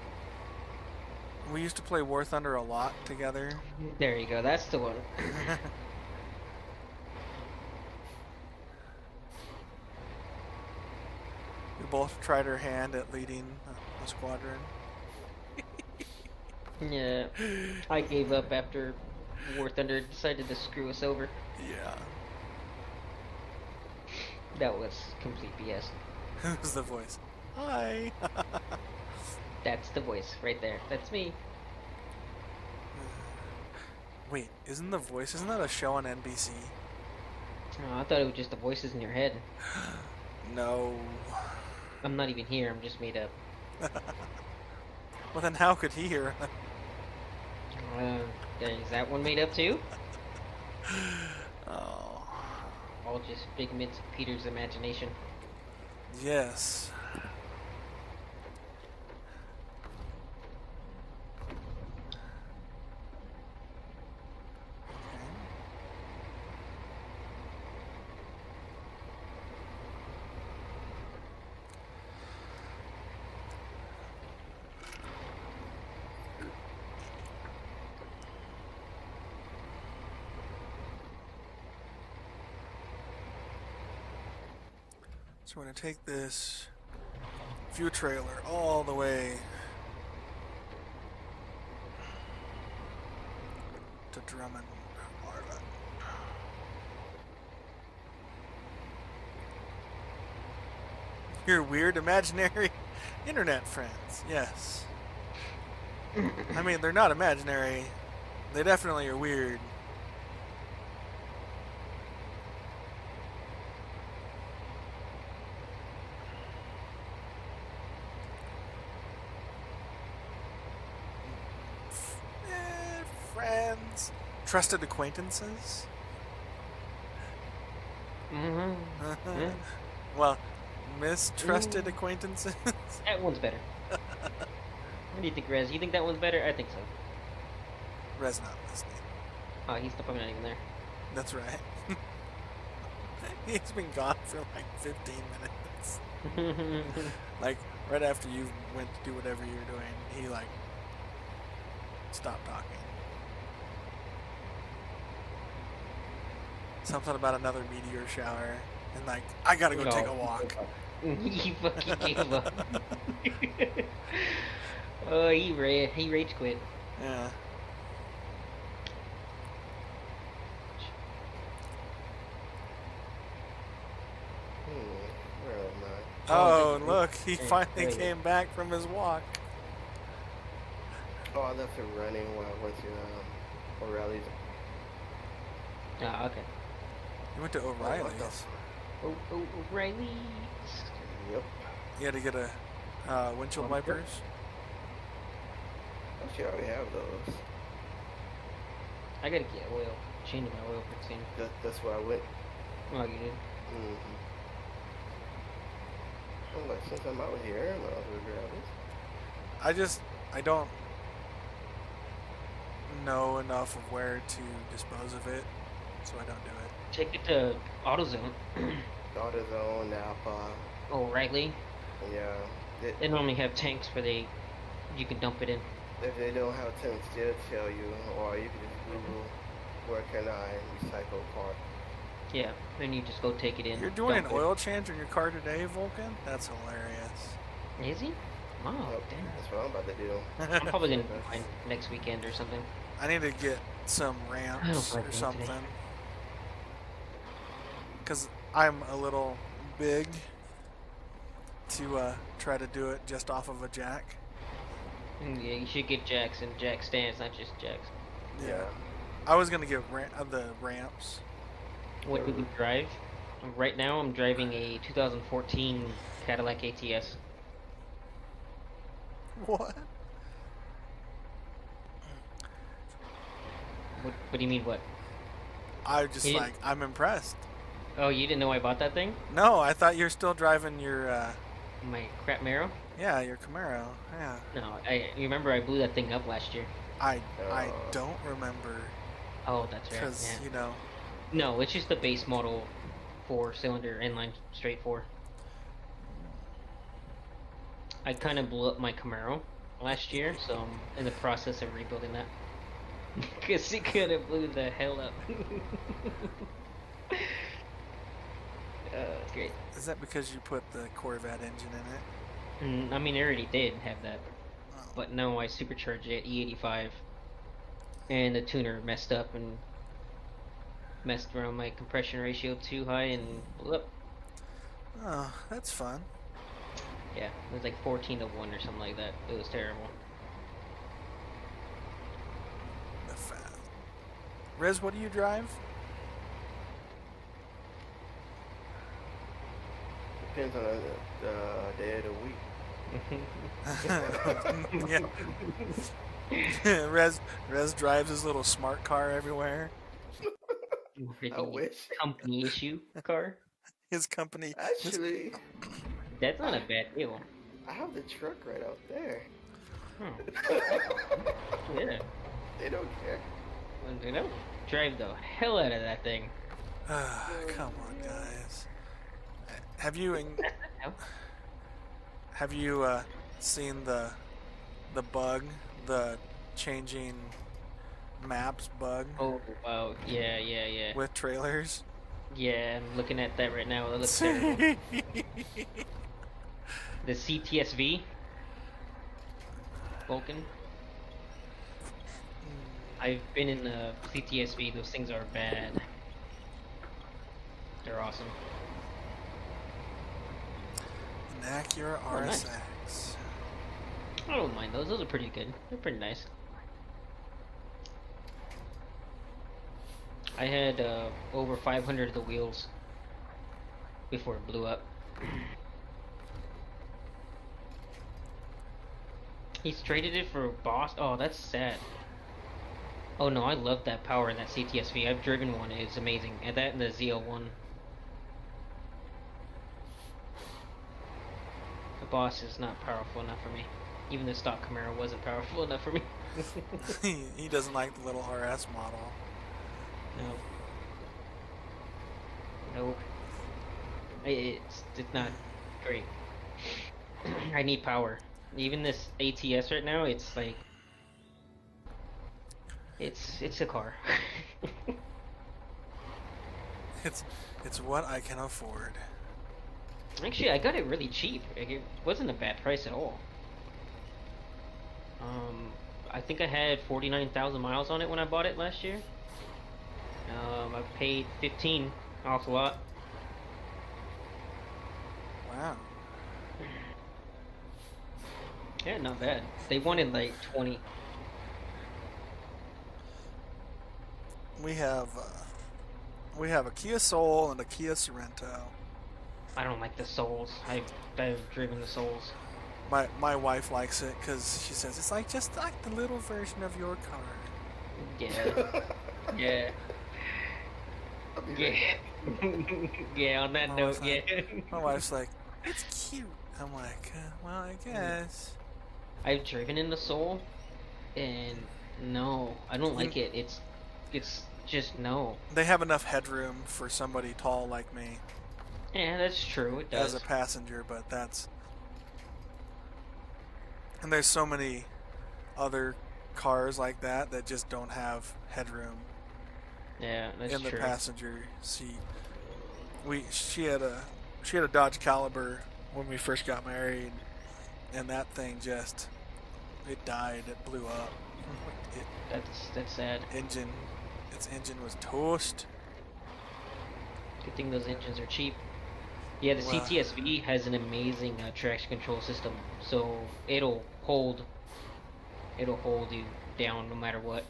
We used to play War Thunder a lot together. There you go, that's the one. We both tried our hand at leading a squadron. Yeah, I gave up after War Thunder decided to screw us over. Yeah. That was complete BS. Who's the voice? Hi. That's the voice right there. That's me. Wait, isn't that a show on NBC? Oh, I thought it was just the voices in your head. No. I'm not even here. I'm just made up. Well, then how could he hear? Is that one made up too? Oh. All just figments of Peter's imagination. Yes. So we're going to take this view trailer all the way to Drummond, Ireland. Your weird imaginary internet friends, yes. I mean, they're not imaginary. They definitely are weird. Friends, trusted acquaintances. Mm-hmm. Yeah. Well, mistrusted acquaintances. That one's better. What do you think, Rez? You think that one's better? I think so. Rez not listening. Oh, he's probably not even there. That's right. He's been gone for like 15 minutes. Like right after you went to do whatever you were doing, he like stopped talking. Something about another meteor shower, and like I gotta go take a walk. He fucking gave up. Oh, he rage quit. Yeah. Where am I? Oh, and look, he Hey, finally there you came back from his walk. Oh, I left him running when I went to O'Reilly's. Ah, okay. He went to What the O'Reilly's. f- O'Reilly's. Yep. He had to get a windshield Bumper. wipers. Actually, I already have those. I gotta get oil. Change my oil for soon. That's where I went. Oh, you did? Mm-hmm. I'm like, since I'm out here, I might as well grab this. I don't know enough of where to dispose of it, so I don't do it. Take it to AutoZone. AutoZone, Napa. O'Reilly. Yeah. They normally have tanks where you can dump it in. If they don't have tanks, they'll tell you, or you can just Google, where can I recycle car? Yeah, then you just go take it in. You're doing an dump it. oil change on your car today, Vulcan? That's hilarious. Is he? Oh, Yep, damn. that's what I'm about to do. I'm probably gonna do mine next weekend or something. I need to get some I ramps don't or like them something. today. Because I'm a little big to try to do it just off of a jack. Yeah, you should get jacks and jack stands, not just jacks. Yeah. I was going to get the ramps. What do you drive? Right now, I'm driving a 2014 Cadillac ATS. What? What do you mean, what? I just You like, I'm impressed. Oh, you didn't know I bought that thing? No, I thought you're still driving your, My crap Maro? yeah, your Camaro. Yeah. No, you remember I blew that thing up last year. I don't remember Oh, that's right. because, Yeah. you know, No, it's just the base model 4-cylinder inline straight 4. I kind of blew up my Camaro last year, so I'm in the process of rebuilding that. Because it could have blew the hell up. Great. is that because you put the Corvette engine in it? I mean, I already did have that. but no, I supercharged it E85, and the tuner messed up and messed around my compression ratio too high and blew up. Oh, that's fun. Yeah, it was like 14-1 or something like that. It was terrible. The fat. Rez, what do you drive? Depends on the day of the week. Yeah. Rez drives his little smart car everywhere. I wish. Company issue car. His company. Actually, That's not a bad deal. I have the truck right out there. Yeah. They don't care. They don't drive the hell out of that thing. Come on, guys. Have you seen the bug, the changing maps bug? Oh, wow. Yeah. With trailers? Yeah, I'm looking at that right now. It looks terrible. The CTSV Vulcan. I've been in the CTSV. Those things are bad. They're awesome. An Acura nice. RSX. I don't mind those. Those are pretty good. They're pretty nice. I had over 500 of the wheels before it blew up. He's traded it for a Boss. Oh, that's sad. Oh no, I love that power in that CTSV. I've driven one. It's amazing. And that and the ZL1. The Boss is not powerful enough for me. Even the stock Camaro wasn't powerful enough for me. He doesn't like the little RS model. No. Nope. It's not great. I need power. Even this ATS right now, it's like it's a car. It's what I can afford. Actually, I got it really cheap. Like, it wasn't a bad price at all. I think I had 49,000 miles on it when I bought it last year. I paid 15 off the lot. Wow. Yeah, not bad. They wanted like 20. We have a Kia Soul and a Kia Sorento. I don't like the Souls. I've driven the Souls. My wife likes it because she says it's like just like the little version of your car. Yeah. Yeah. Yeah. Yeah, on that My note, wife's yeah. My wife's like, it's cute. I'm like, well, I guess. I've driven in the Soul, and no, I don't like it. It's just no. They have enough headroom for somebody tall like me Yeah, that's true. It does. as a passenger, but that's. And there's so many other cars like that that just don't have headroom Yeah, that's in the true. passenger seat. She had a Dodge Caliber when we first got married, and that thing just it died. It blew up. That's sad. Its engine was toast. Good thing those engines are cheap. Yeah, the Wow. CTSV has an amazing traction control system, so it'll hold you down no matter what.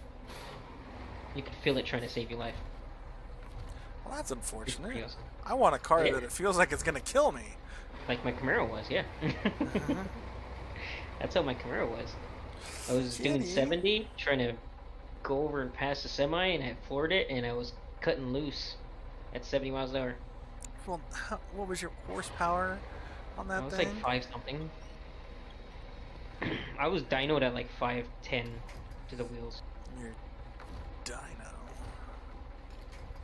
You can feel it trying to save your life. Well, that's It's unfortunate. pretty awesome. I want a car Yeah. that it feels like it's gonna kill me. Like my Camaro was, yeah. That's how my Camaro was. I was doing Shitty. 70, trying to go over and pass the semi, and I floored it, and I was cutting loose at 70 miles an hour. Well, what was your horsepower on that I was thing? like 5 something. I was dynoed at like 510 to the wheels. Your dyno.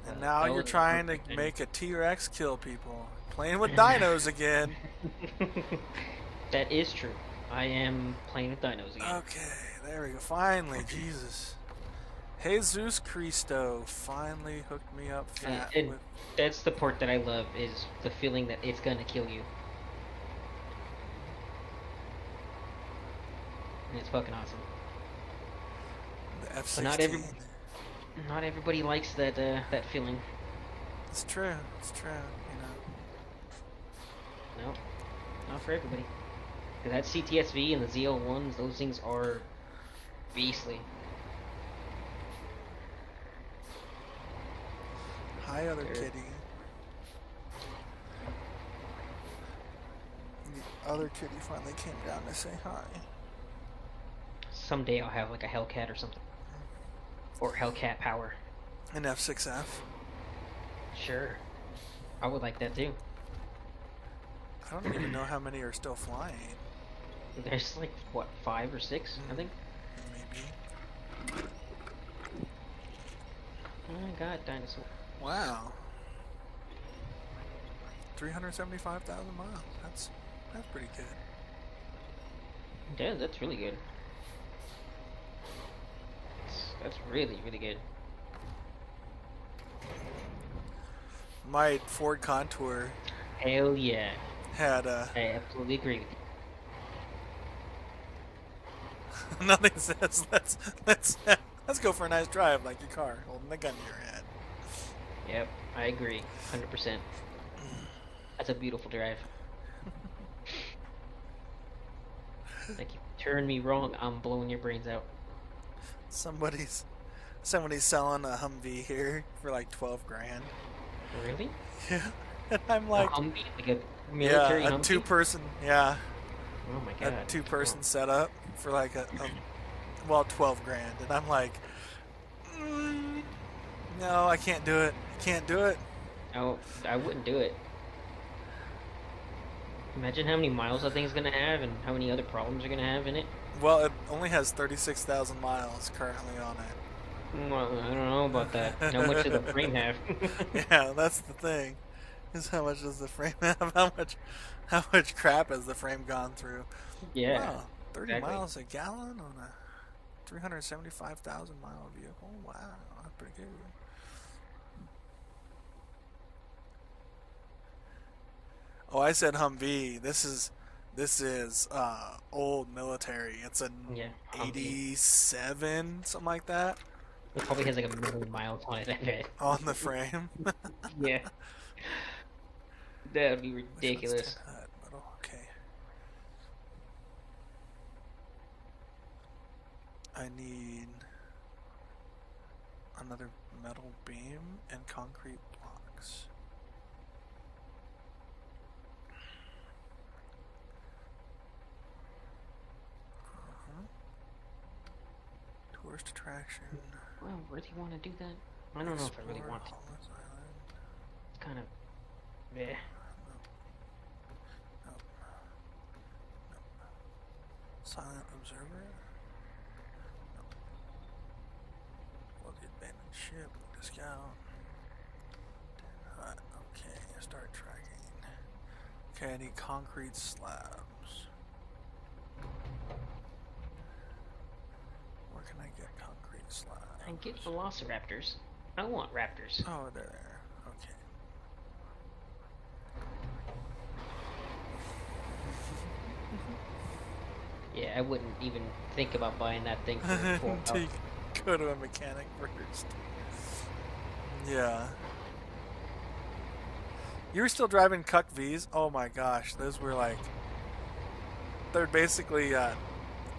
And Uh, now that you're was trying to perfect thing. make a T-Rex kill people. Playing with dinos again. That is true. I am playing with dinos again. Okay, there we go. Finally, Jesus. Jesus Cristo finally hooked me up fat And with. that's the part that I love, is the feeling that it's gonna kill you. and it's fucking awesome. The F-16. But not everybody likes that that feeling. It's true. It's true. You know. No, not for everybody. 'Cause that CTSV and the ZL1s, those things are beastly. Hi, other They're- kitty. The other kitty finally came down to say hi. Someday I'll have like a Hellcat or something. Or Hellcat power. An F6F. Sure. I would like that too. I don't even know how many are still flying. There's like, what, 5 or 6, I think? Maybe. Oh my god, dinosaur. Wow. 375,000 miles. That's pretty good. Yeah, that's really good. That's really, really good. My Ford Contour Hell yeah. had I absolutely agree with you. nothing says let's go for a nice drive like your car holding a gun to your head. Yep, I agree. 100%. That's a beautiful drive. Like, you turn me wrong, I'm blowing your brains out. Somebody's selling a Humvee here for like 12 grand. Really? Yeah. And I'm like, A Humvee? Like a military yeah, a Humvee? two-person, yeah, Oh my god. a two-person setup for like well, 12 grand. And I'm like, no, I can't do it. I can't do it. Oh, I wouldn't do it. Imagine how many miles that thing's gonna have and how many other problems you're gonna have in it. Well, it only has 36,000 miles currently on it. Well, I don't know about that. How much does the frame have? Yeah, that's the thing. Is how much does the frame have? How much crap has the frame gone through? Yeah. Wow, 30 exactly. miles a gallon on a 375,000 mile vehicle. Wow, that's pretty good. Oh, I said Humvee. This is old military. It's an Yeah, Humvee. 87, something like that, It probably has like 1,000,000 miles on it, I bet. on the frame. Yeah. That would be Which one's ridiculous. 10 hut metal? Okay. I need another metal beam and concrete blocks. Tourist attraction. Well, really want to do that? I don't know if I really Explore want to. Hollis Island. It's kind of... Yeah. Nope. Silent Observer. Nope. Well, the abandoned ship. Discount. Okay, start tracking. Okay, I need concrete slabs. Where can I get concrete slabs? I can get velociraptors. I want raptors. Oh, they're there. Okay. Yeah, I wouldn't even think about buying that thing for Until you go to a mechanic first. Yeah. You were still driving Cuck V's? Oh my gosh, those were like... They're basically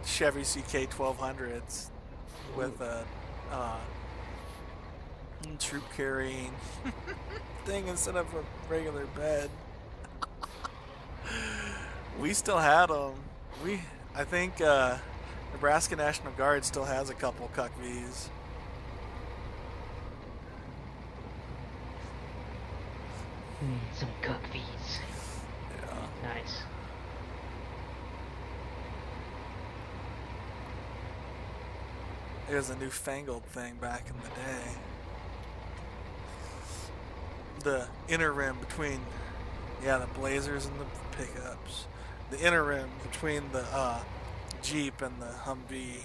Chevy CK 1200s with a troop carrying thing instead of a regular bed. We still had them. I think Nebraska National Guard still has a couple Cuck V's. Some Cuck V's. Yeah. Nice. It was a newfangled thing back in the day. The inner rim between, yeah, the Blazers and the pickups. The inner rim between the Jeep and the Humvee.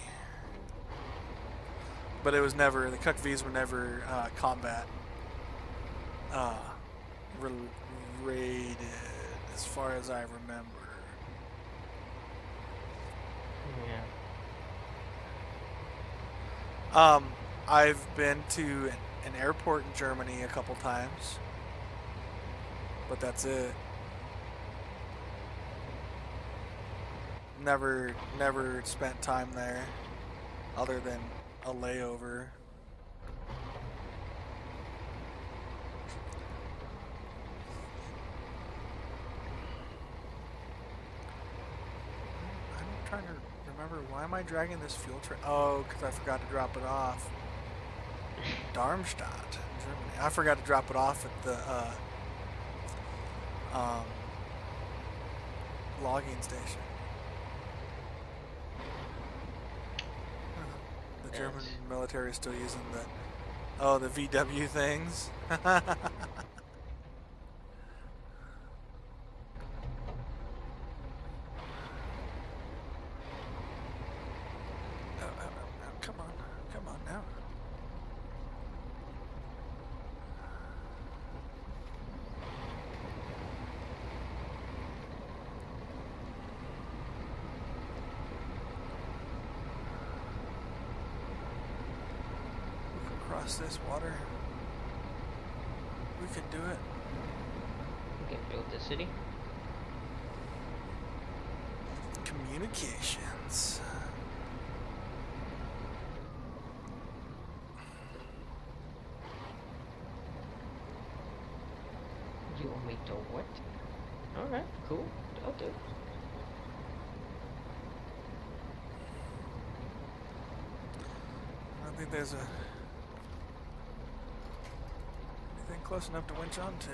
But it was never, the Cuck V's were never combat rated, as far as I remember. Yeah. I've been to an airport in Germany a couple times, but that's it. Never spent time there, other than a layover. I'm trying to remember, why am I dragging this fuel train? Oh, because I forgot to drop it off. Darmstadt, Germany. I forgot to drop it off at the logging station. The German military is still using the VW things. Come on now. Across this water. We can do it. We can build the city. Communications. You want me to what? Alright, cool. I'll do. I don't think there's anything close enough to winch onto.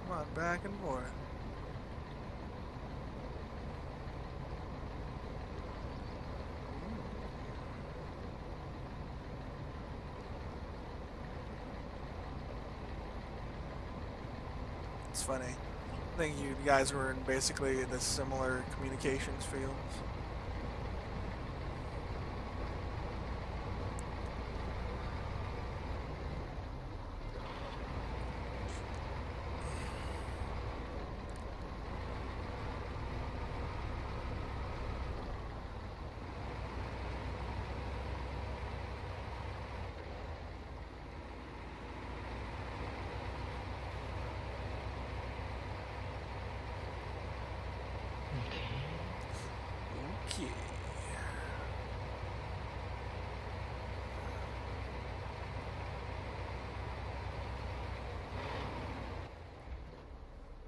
Come on, back and forth. It's funny. I think you guys were in basically the similar communications fields. Okay.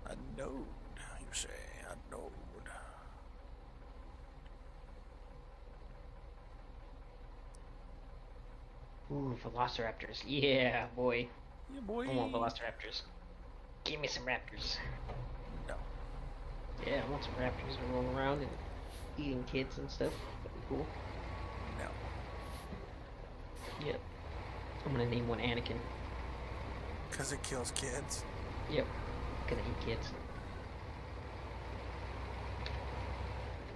A node, you say? A node. Ooh, velociraptors. Yeah, boy. Yeah, boy. I want velociraptors. Give me some raptors. No. Yeah, I want some raptors to roll around and eating kids and stuff. That'd be cool. No. Yep. I'm gonna name one Anakin. Because it kills kids. Yep. Gonna eat kids.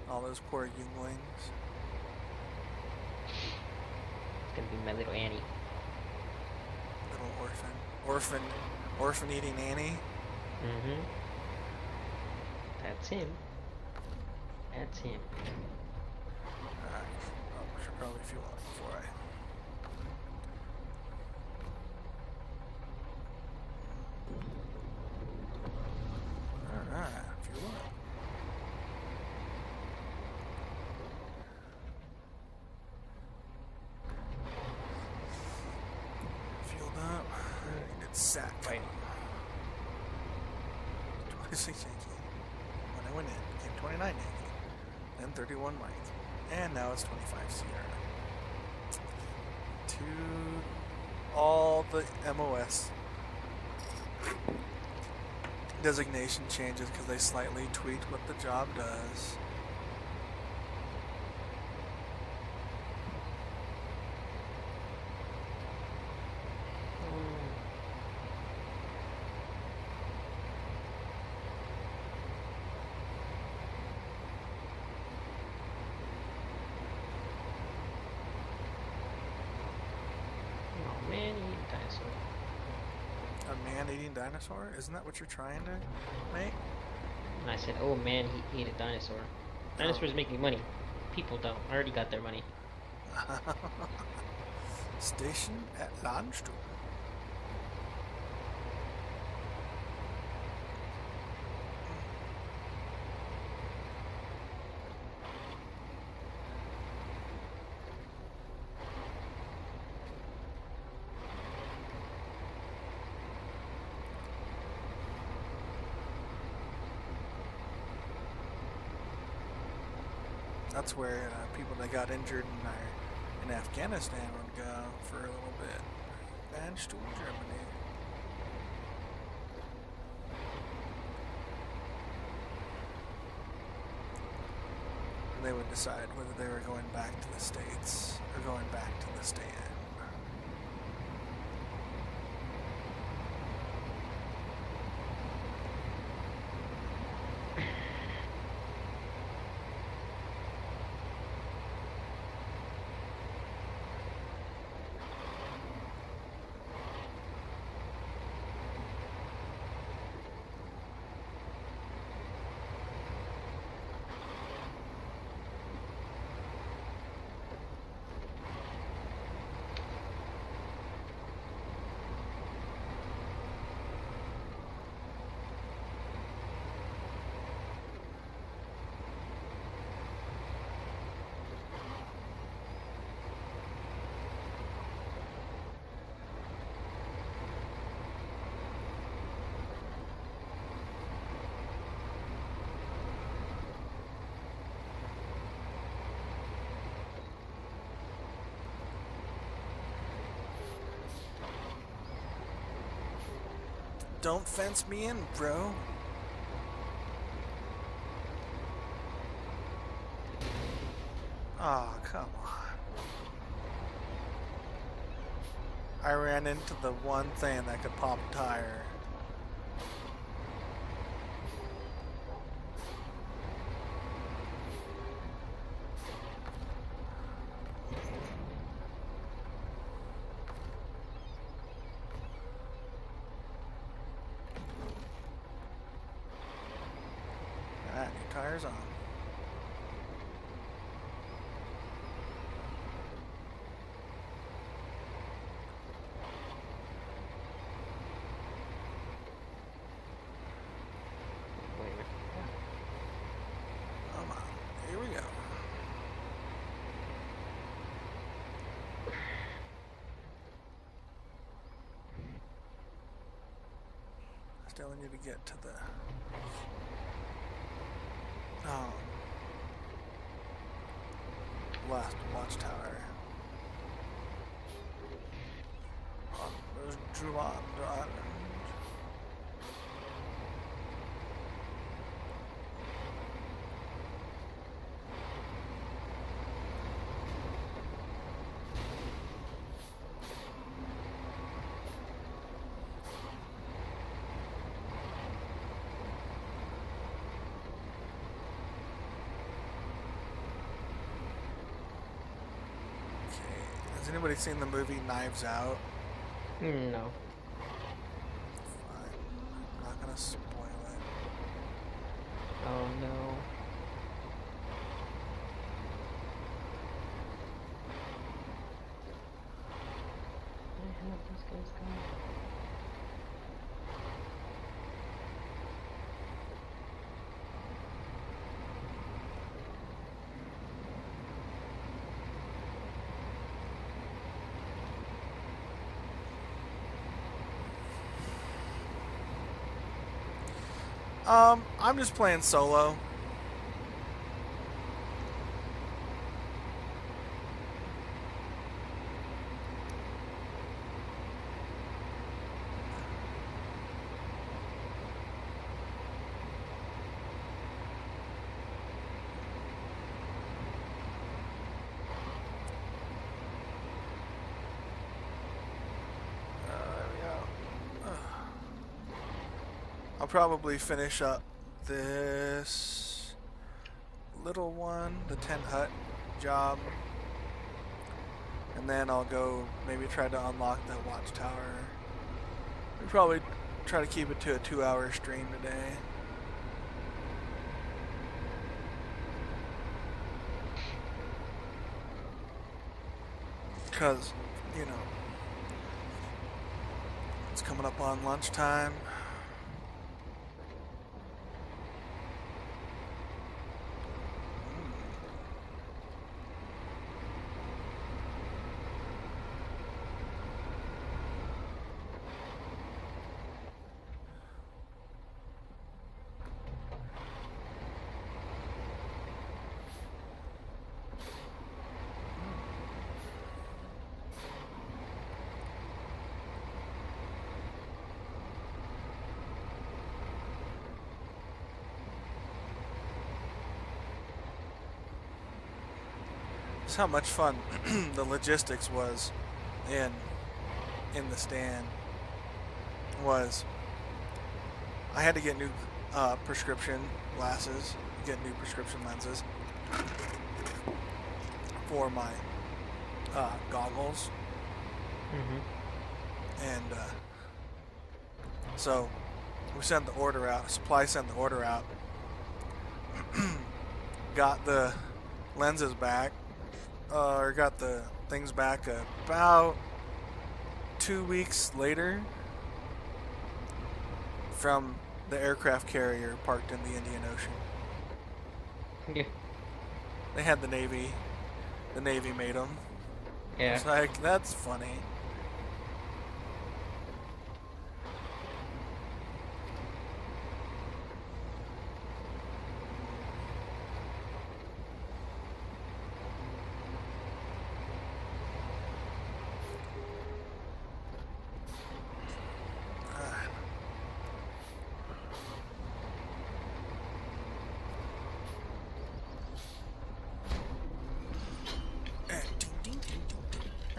All those poor younglings. It's gonna be my little Annie. Little orphan eating Annie. Mm-hmm. That's him. That's him. Alright. Oh, I should probably fuel up before I... Alright, fuel up. Fueled up. It's sat. Right. 26 Yankee. When I went in, it became 29 Yankee. Then 31 Mike. And now it's 25 Sierra. To all the MOS designation changes because they slightly tweaked what the job does. man-eating dinosaur? Isn't that what you're trying to make? And I said, oh man, he ate a dinosaur. Dinosaurs making money. People don't. I already got their money. Station at Landstuhl. That's where people that got injured in Afghanistan would go for a little bit. Landstuhl, Germany. And they would decide whether they were going back to the States or going back to the stand. Don't fence me in, bro. Oh, come on. I ran into the one thing that could pop a tire. Tires on. Come on. Here we go. Still need to get to the last watchtower. There's Drummond Island. Has anybody seen the movie Knives Out? No. Fine. I'm not gonna spoil it. Oh no. Where the hell did these guys go? I'm just playing solo. I'll probably finish up this little one, the tent hut job, and then I'll go maybe try to unlock that watchtower. We probably try to keep it to a 2-hour stream today. Because, you know, it's coming up on lunchtime. That's how much fun the logistics was in the stand. Was I had to get new prescription glasses, get new prescription lenses for my goggles, and so we sent the order out. Supply sent the order out. Got the lenses back. Or got the things back about 2 weeks later from the aircraft carrier parked in the Indian Ocean. Yeah. They had the Navy. The Navy made them. Yeah. It's like, that's funny.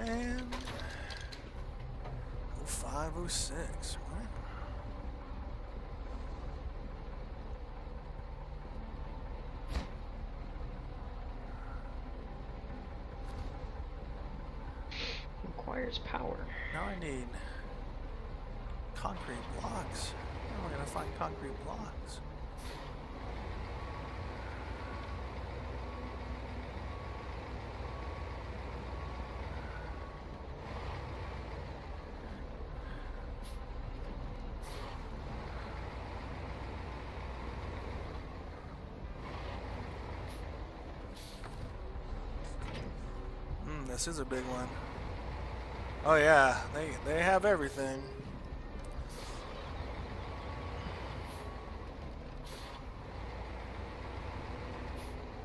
And 0506, right? Requires power. Now I need concrete blocks. How am I gonna find concrete blocks? This is a big one. Oh yeah, they have everything.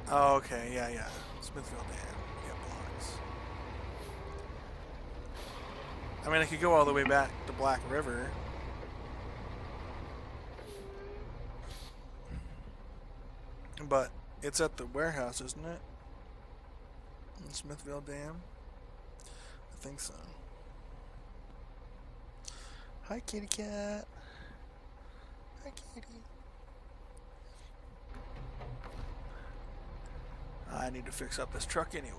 Oh, okay, yeah. Smithfield Dam, yeah, blocks. I mean, I could go all the way back to Black River. But it's at the warehouse, isn't it? In Smithfield Dam? I think so. Hi, kitty cat. Hi, kitty. I need to fix up this truck anyway.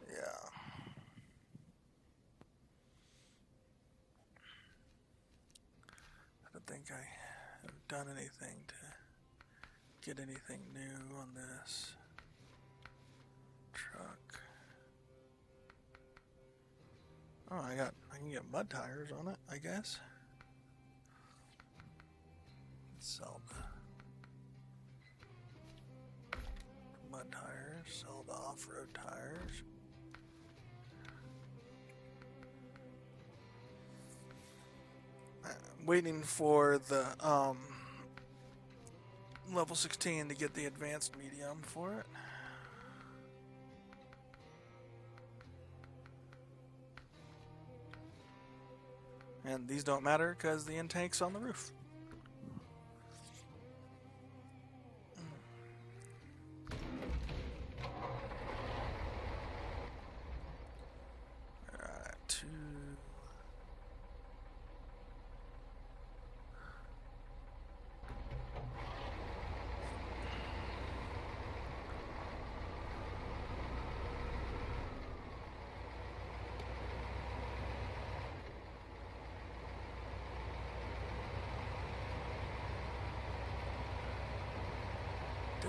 Yeah. I don't think I have done anything to get anything new on this truck. Oh, I can get mud tires on it, I guess. Let's sell the mud tires, sell the off-road tires. I'm waiting for the level 16 to get the advanced medium for it. And these don't matter because the intake's on the roof.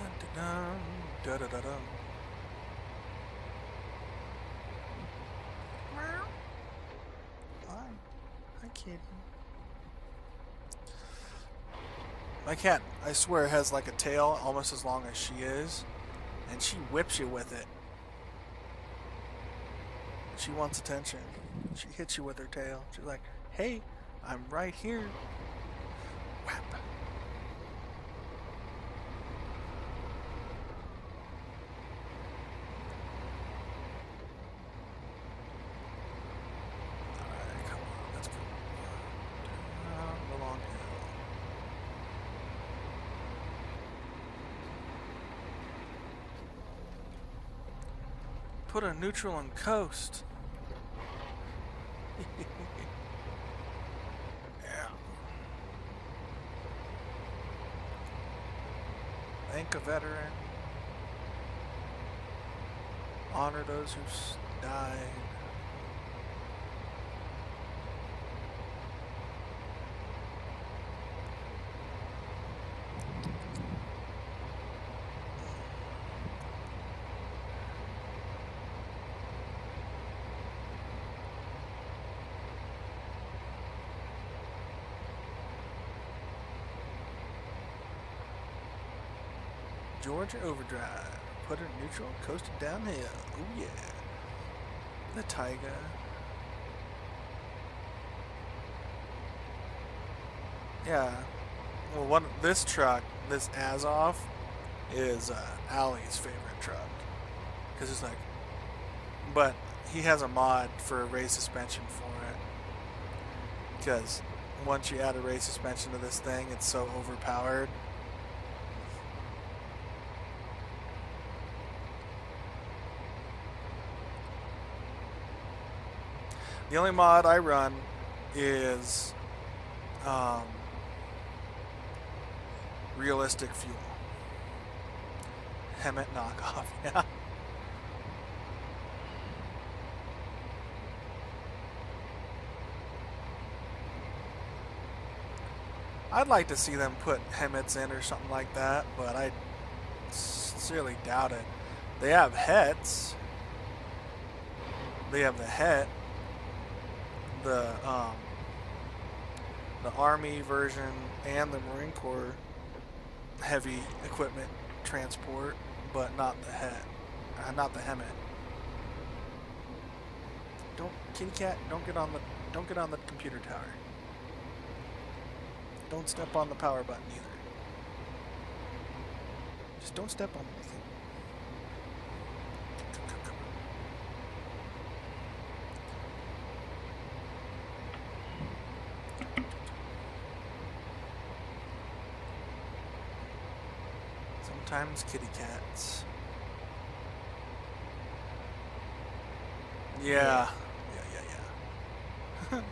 Dun, dun, dun, dun, dun. Hi, kid. My cat, I swear, has like a tail almost as long as she is, and she whips you with it. She wants attention. She hits you with her tail. She's like, hey, I'm right here. Whap. Alright, come on, let's go. Down the long hill. Put a neutral on coast. Yeah. Thank a veteran. Honor those who died. Georgia Overdrive. Put her neutral, coasted downhill. Oh yeah. The Tiger. Yeah. Well, this truck, this Azov, is Allie's favorite truck. Because it's like, but he has a mod for a race suspension for it. Because once you add a race suspension to this thing, it's so overpowered. The only mod I run is realistic fuel. Hemet knockoff, yeah. I'd like to see them put Hemets in or something like that, but I sincerely doubt it. They have hets. They have the het. The Army version and the Marine Corps heavy equipment transport, but not the het, not the Hemet. Don't, kitty cat, don't get on the computer tower. Don't step on the power button either. Just don't step on anything. Sometimes kitty cats. Yeah.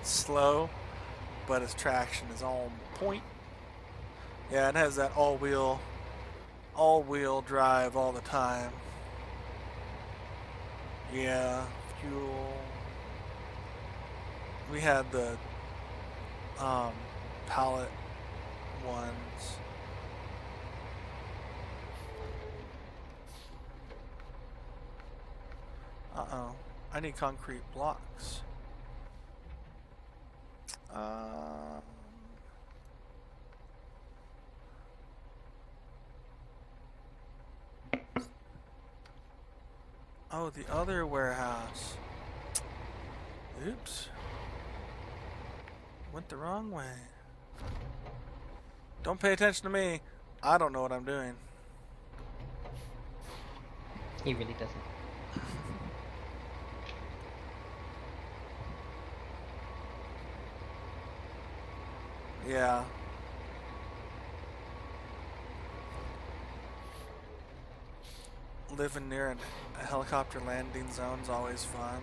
Slow, but its traction is on point. Yeah, it has that all-wheel drive all the time. Yeah, fuel. We had the pallet ones. Uh-oh. I need concrete blocks. Oh, the other warehouse. Oops. Went the wrong way. Don't pay attention to me. I don't know what I'm doing. He really doesn't. Yeah. Living near a helicopter landing zone's always fun.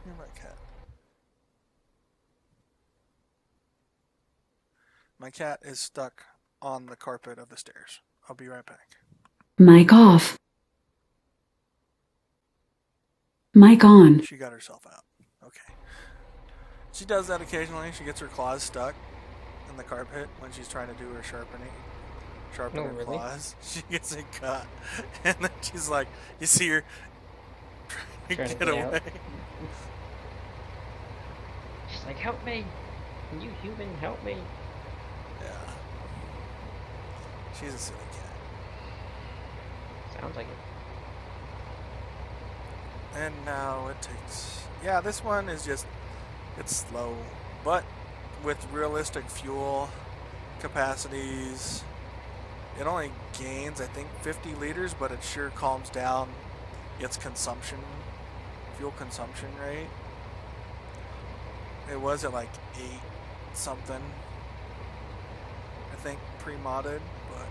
Here, my cat. My cat is stuck on the carpet of the stairs. I'll be right back. Mic off. Mic on. She got herself out. Okay. She does that occasionally. She gets her claws stuck in the carpet when she's trying to do her sharpen No, her really? claws. She gets it cut. And then she's like, you see her trying to get away. out. She's like, help me. You human, help me. Yeah. She's a silly cat. Sounds like it. And now it takes... Yeah, this one is just... It's slow. But with realistic fuel capacities, it only gains, I think, 50 liters, but it sure calms down its fuel consumption rate. It was at like 8 something, I think, pre-modded, but...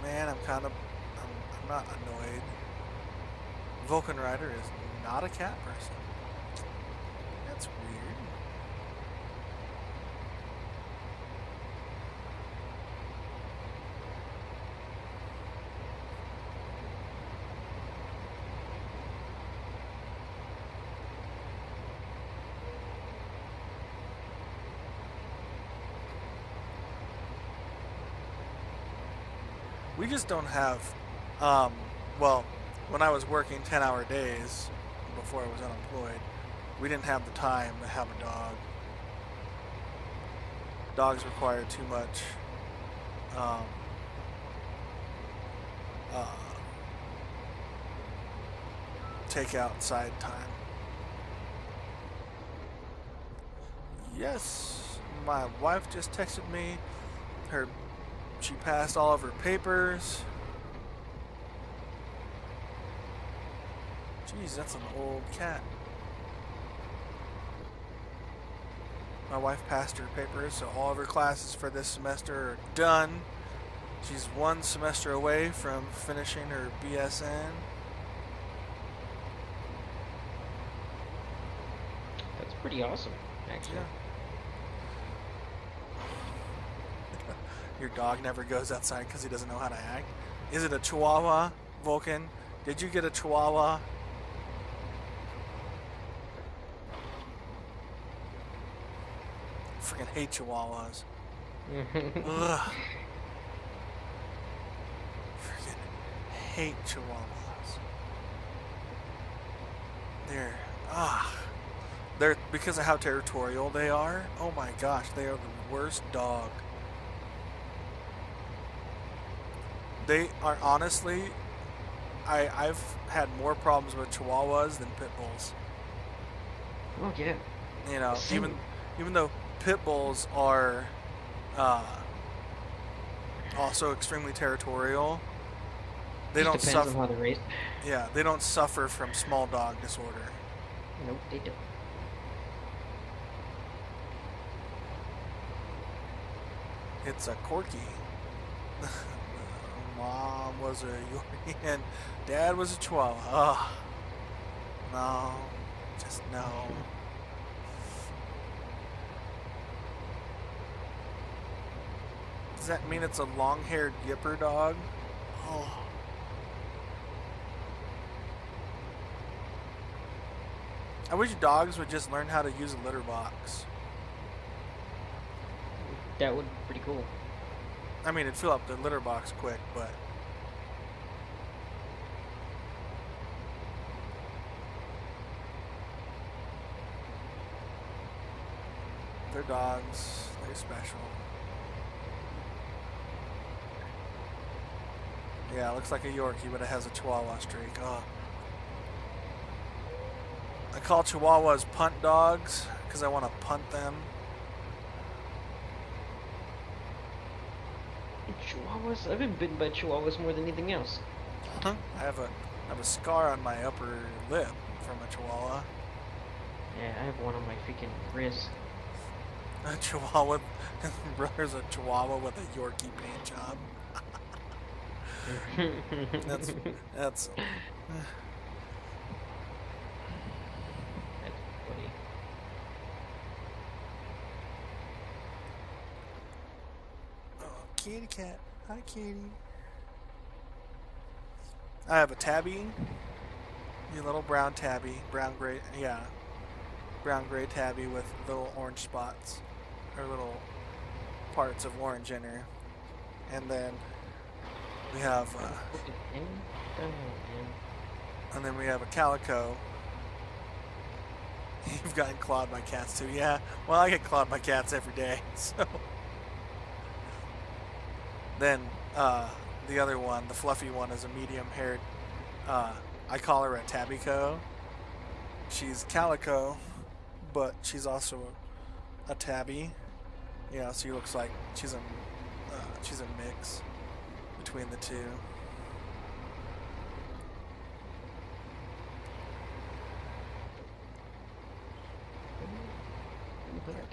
Man, I'm not annoyed. Vulcan Rider is not a cat person. That's weird. We just don't have, well, when I was working 10-hour days before I was unemployed, we didn't have the time to have a dog. Dogs require too much takeout side time. Yes, my wife just texted me. She passed all of her papers. Jeez, that's an old cat. My wife passed her papers, so all of her classes for this semester are done. She's one semester away from finishing her BSN. That's pretty awesome, actually. Yeah. Your dog never goes outside because he doesn't know how to act. Is it a Chihuahua, Vulcan? Did you get a Chihuahua? Freaking hate Chihuahuas. Ugh. Freaking hate Chihuahuas. They're because of how territorial they are. Oh my gosh, they are the worst dog. They are honestly, I've had more problems with Chihuahuas than pit bulls. Oh yeah. You know, Same. even though pit bulls are also extremely territorial, they Just don't depends suffer. on how they're raised. Yeah, they don't suffer from small dog disorder. Nope, they don't. It's a Corky. Mom was a Yorkie and Dad was a Chihuahua. Ugh. No. Just no. Does that mean it's a long-haired yipper dog? Oh. I wish dogs would just learn how to use a litter box. That would be pretty cool. I mean, it'd fill up the litter box quick, but... They're dogs. They're special. Yeah, it looks like a Yorkie, but it has a Chihuahua streak. Oh. I call Chihuahuas punt dogs because I want to punt them. Chihuahuas? I've been bitten by Chihuahuas more than anything else. I have a I have a scar on my upper lip from a chihuahua. Yeah, I have one on my freaking wrist. A chihuahua. His brother's a chihuahua with a Yorkie paint job. That's That's funny. oh, kitty cat. Hi, kitty. I have a tabby. You little brown tabby, brown gray, yeah, brown gray tabby with little orange spots or little parts of orange in her, and then we have we have a calico. You've gotten clawed by cats too, yeah. Well, I get clawed by cats every day, so. Then the other one, the fluffy one, is a medium-haired. I call her a tabbyco. She's calico, but she's also a tabby. You know, so she looks like she's a mix between the two.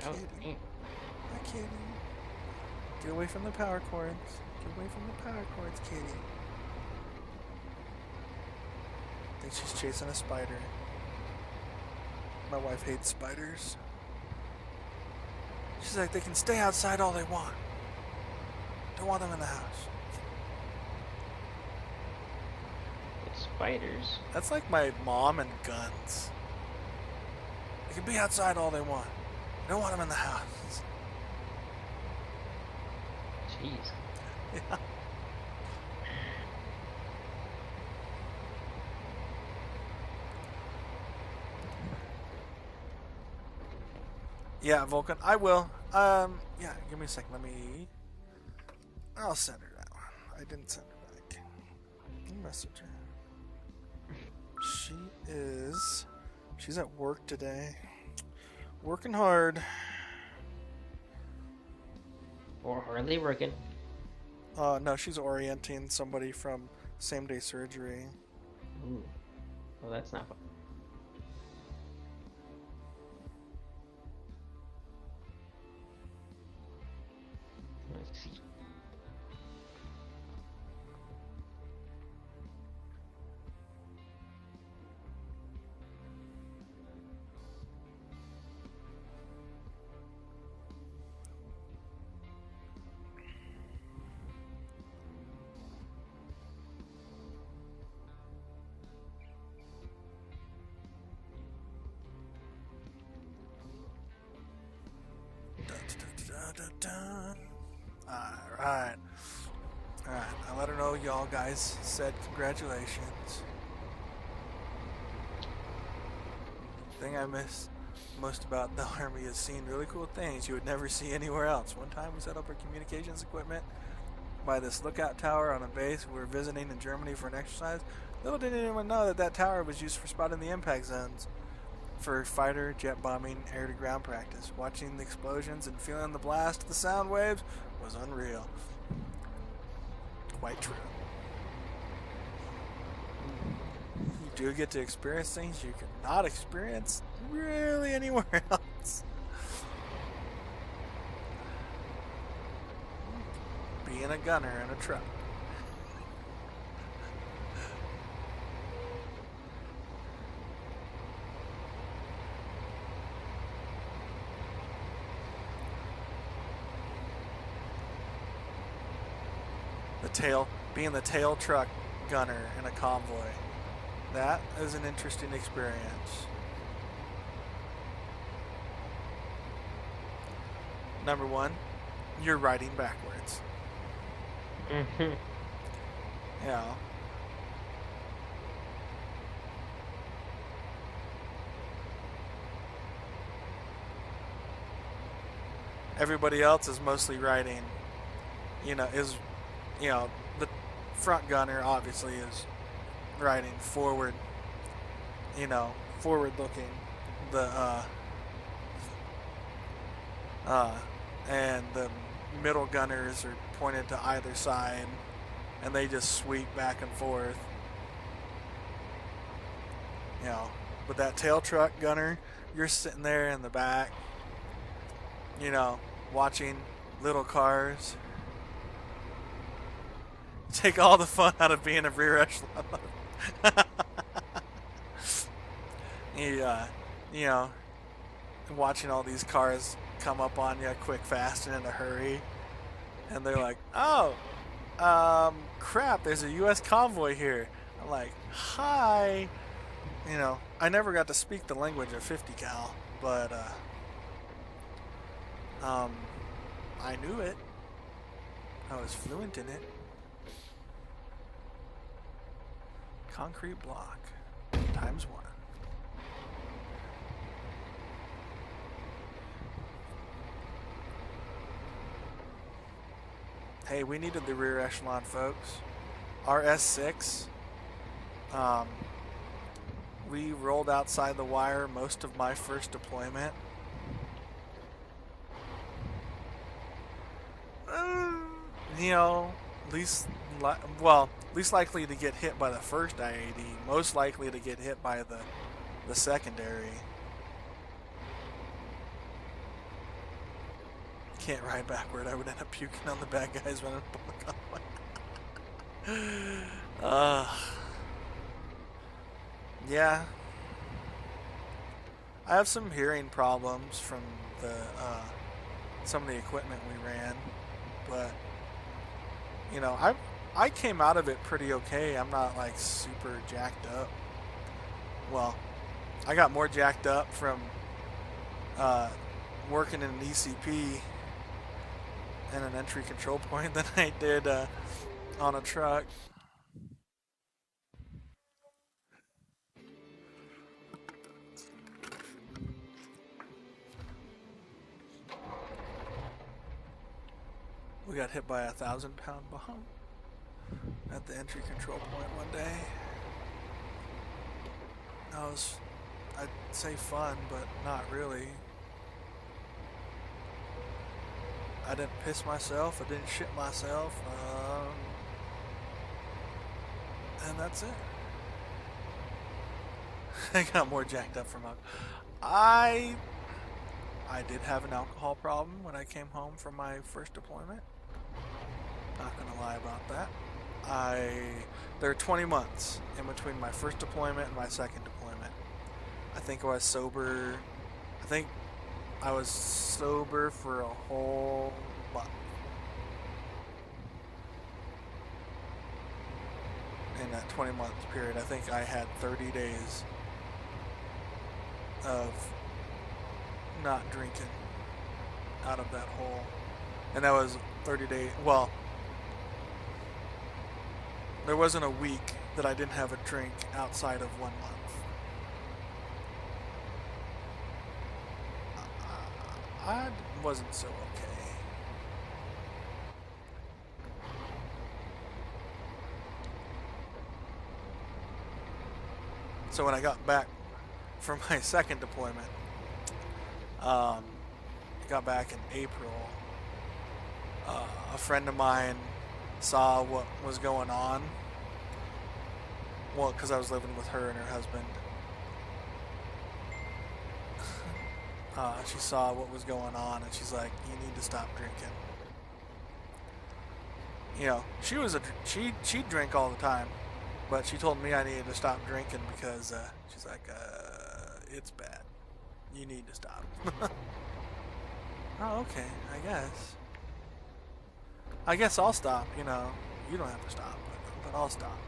Hi, kitty. Get away from the power cords. Get away from the power cords, kitty. I think she's chasing a spider. My wife hates spiders. She's like, they can stay outside all they want. Don't want them in the house. It's spiders. That's like my mom and guns. They can be outside all they want. Don't want them in the house. Jeez. Yeah. Yeah, Vulcan. I will. Yeah, give me a second. I'll send her that one. I didn't send her back. Message her. She's at work today. Working hard. Or are they working? No, she's orienting somebody from same-day surgery. Ooh. Well, that's not fun. Let's see. Alright. I let her know y'all guys said congratulations. The thing I miss most about the Army is seeing really cool things you would never see anywhere else. One time we set up our communications equipment by this lookout tower on a base we were visiting in Germany for an exercise. Little did anyone know that tower was used for spotting the impact zones for fighter jet bombing air-to-ground practice. Watching the explosions and feeling the blast of the sound waves was unreal. Quite true. You do get to experience things you cannot experience really anywhere else. Being a gunner in a truck. Being the tail truck gunner in a convoy. That is an interesting experience. Number one, you're riding backwards. Mm-hmm. Yeah. Everybody else is mostly riding, the front gunner obviously is riding forward, forward looking. And the middle gunners are pointed to either side, and they just sweep back and forth. You know, with that tail truck gunner, you're sitting there in the back, you know, watching little cars. Take all the fun out of being a rear echelon. You know, watching all these cars come up on you quick, fast, and in a hurry. And they're like, oh, crap, there's a U.S. convoy here. I'm like, hi. You know, I never got to speak the language of 50 cal, but I knew it. I was fluent in it. Concrete block times 1. Hey, we needed the rear echelon, folks. RS6. We rolled outside the wire most of my first deployment. You know, least likely to get hit by the first IAD, most likely to get hit by the secondary. Can't ride backward. I would end up puking on the bad guys running yeah. I have some hearing problems from the some of the equipment we ran, but you know, I came out of it pretty okay. I'm not like super jacked up. Well, I got more jacked up from working in an ECP and an entry control point than I did on a truck. We got hit by a 1,000-pound bomb at the entry control point one day. That was, I'd say fun, but not really. I didn't piss myself, I didn't shit myself, and that's it. I got more jacked up from I did have an alcohol problem when I came home from my first deployment. Not gonna lie about that. There are 20 months in between my first deployment and my second deployment. I think I was sober. I think I was sober for a whole month. In that 20-month period, I think I had 30 days of not drinking out of that hole. And that was 30 days. Well, there wasn't a week that I didn't have a drink outside of 1 month. I wasn't so okay. So when I got back from my second deployment, got back in April, a friend of mine saw what was going on. Well, because I was living with her and her husband. She saw what was going on, and she's like, "You need to stop drinking." You know, she'd drink all the time, but she told me I needed to stop drinking because she's like, "It's bad. You need to stop." Oh, okay. I guess I'll stop. You know, you don't have to stop, but I'll stop.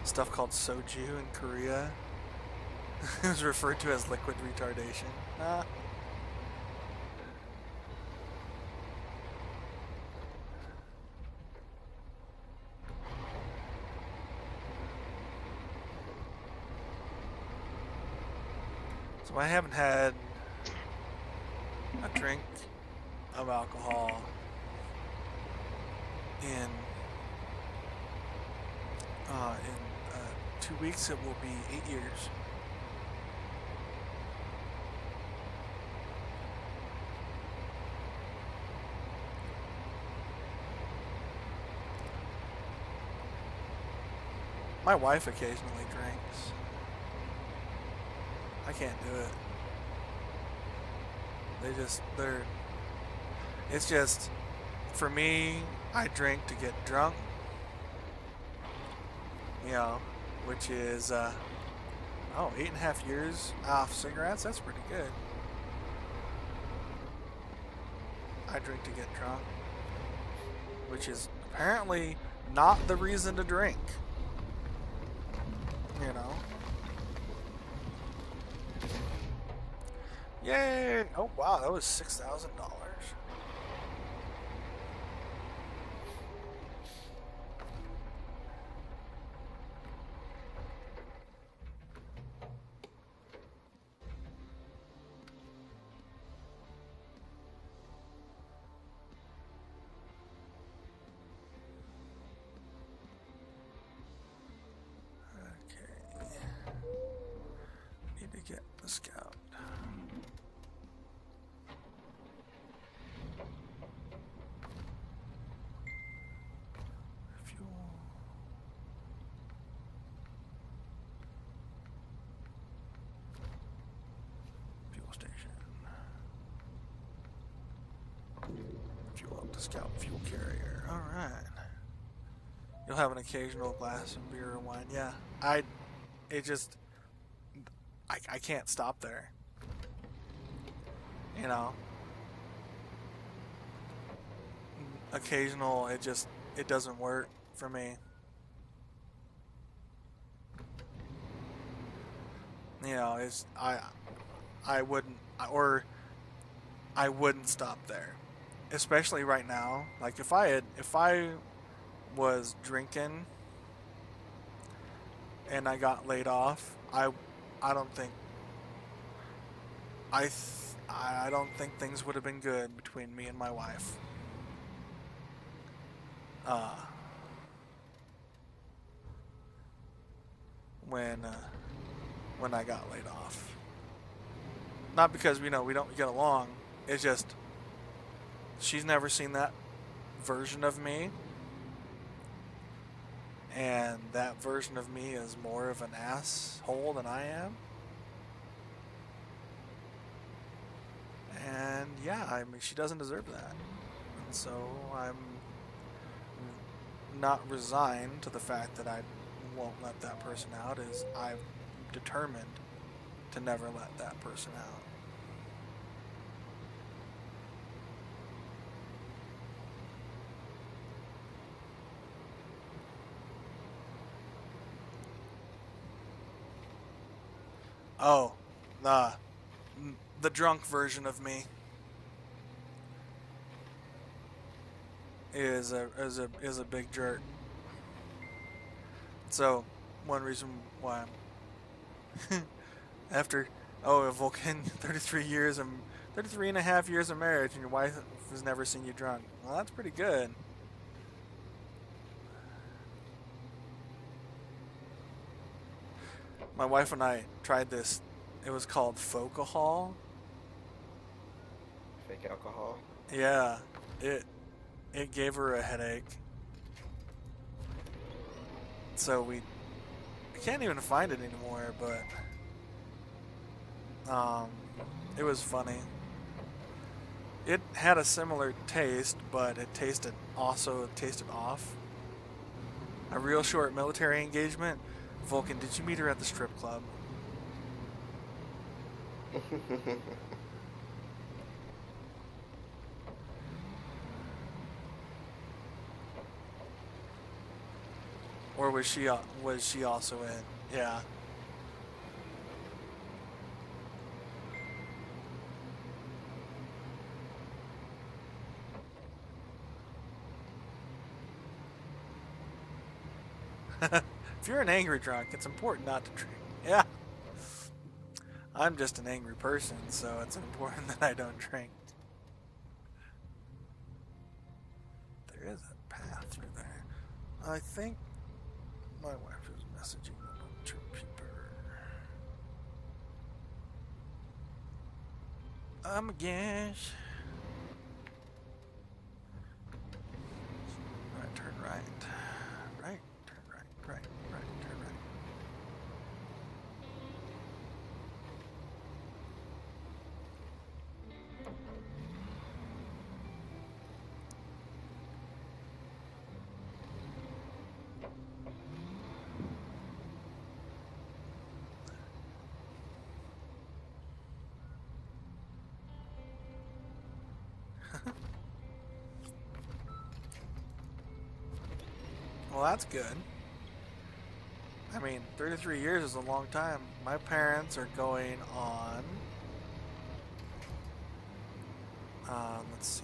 Stuff called soju in Korea. It was referred to as liquid retardation. So I haven't had a drink of alcohol in 2 weeks. It will be 8 years. My wife occasionally drinks. I can't do it. It's just, for me, I drink to get drunk. You know, which is, 8.5 years off cigarettes, that's pretty good. I drink to get drunk, which is apparently not the reason to drink. You know? Yay! Oh wow, that was $6,000. Get the scout. Fuel. Fuel station. Fuel up the scout fuel carrier. Alright. You'll have an occasional glass of beer or wine. Yeah. I can't stop there. You know? Occasional, it doesn't work for me. You know, I wouldn't stop there. Especially right now. Like if I was drinking and I got laid off, I don't think things would have been good between me and my wife. When I got laid off. Not because we don't get along. It's just she's never seen that version of me. And that version of me is more of an asshole than I am. And yeah, I mean, she doesn't deserve that. And so I'm not resigned to the fact that I won't let that person out, is I'm determined to never let that person out. Oh, the drunk version of me is a big jerk. So one reason why I'm after Vulcan 33 and a half years of marriage, and your wife has never seen you drunk. Well, that's pretty good. My wife and I tried this. It was called Folcohol. Fake alcohol. Yeah, it gave her a headache. So I can't even find it anymore, but it was funny. It had a similar taste, but it tasted off. A real short military engagement. Vulcan, did you meet her at the strip club? Or was she also in? Yeah. If you're an angry drunk, it's important not to drink. Yeah. I'm just an angry person, so it's important that I don't drink. There is a path through there. I think my wife is messaging a bunch of people. I'm a guess. Right, turn right. Right, turn right, right, right, turn right. Well, that's good. I mean, 33 years is a long time. My parents are going on... let's see...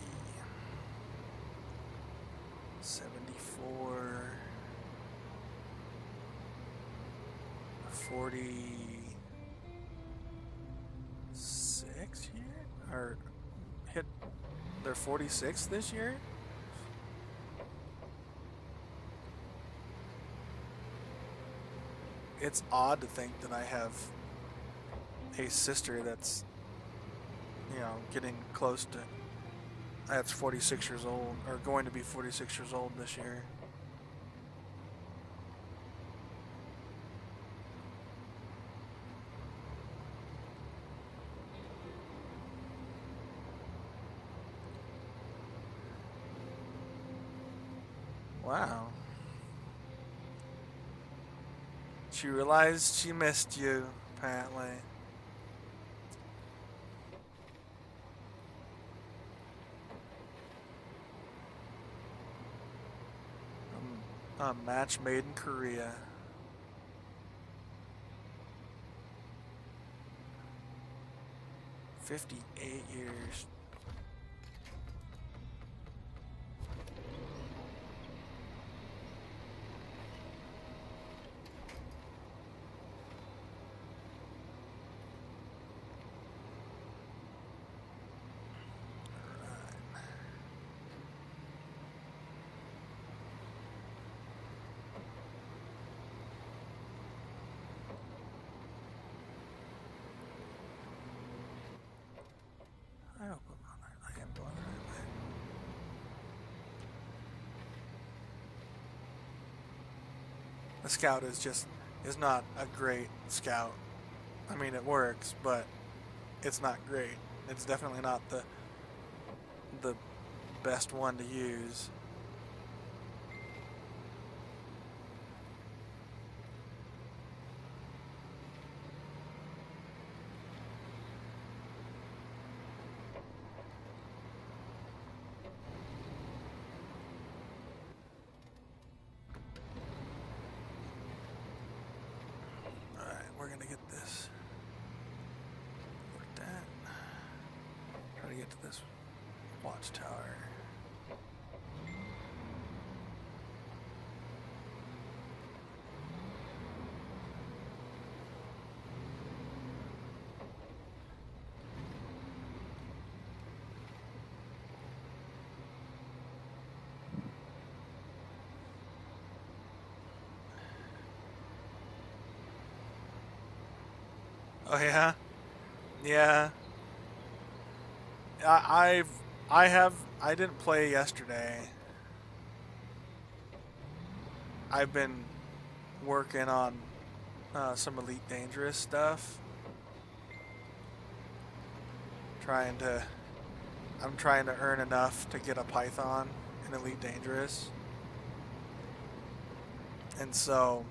74... 46 year? Or hit their 46th this year? It's odd to think that I have a sister that's, you know, getting close to, that's 46 years old, or going to be 46 years old this year. Wow. She realized she missed you, apparently. A match made in Korea. "58 years. I hope I am going the right way. The scout is not a great scout. I mean, it works, but it's not great. It's definitely not the best one to use. We're gonna get this looked at. Try to get to this watchtower. Oh yeah, yeah. I didn't play yesterday. I've been working on some Elite Dangerous stuff. I'm trying to earn enough to get a Python in Elite Dangerous, and so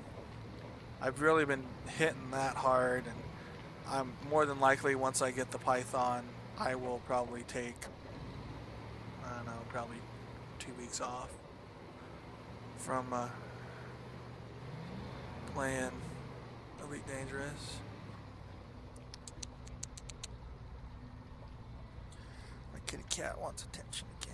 I've really been hitting that hard. And I'm more than likely, once I get the Python, I will probably take, I don't know, probably 2 weeks off from playing Elite Dangerous. My kitty cat wants attention again.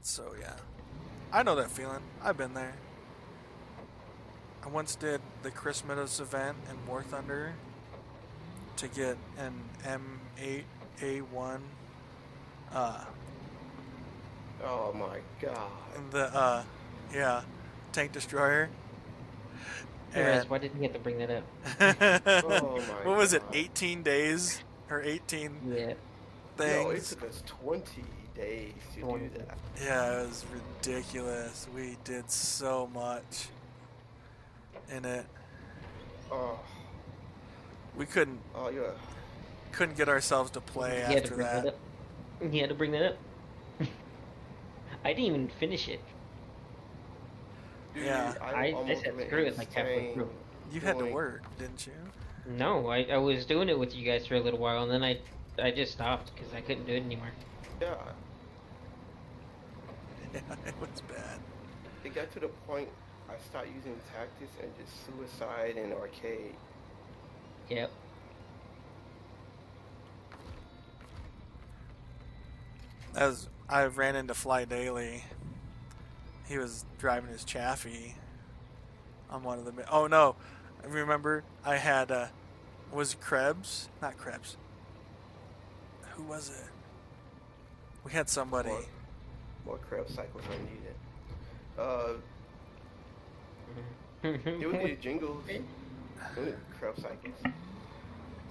So yeah. I know that feeling. I've been there. I once did the Chris Meadows event in War Thunder to get an M8A1. Oh my god. The tank destroyer. Anyways, why didn't you have to bring that up? Oh my What was it? God. 18 days or 18 Yeah. No, it things? took us 20 days to 20. do that. Yeah, it was ridiculous. We did so much in it. Oh, We couldn't yeah. get ourselves to play You had to after bring that that. up. You had to bring that up. I didn't even finish it. Dude, Yeah. I almost said went screw it, like, halfway insane through. You had to doing- work, didn't you? No, I was doing it with you guys for a little while, and then I just stopped because I couldn't do it anymore. Yeah. Yeah, it was bad. It got to the point I stopped using tactics and just suicide and arcade. Yep. As I ran into Fly Daily, he was driving his Chaffee on one of the. Oh no, I remember I had was it Krebs? Not Krebs. Who was it? We had somebody. More crab cycles are needed. It would be jingles. It would crab cycles. No,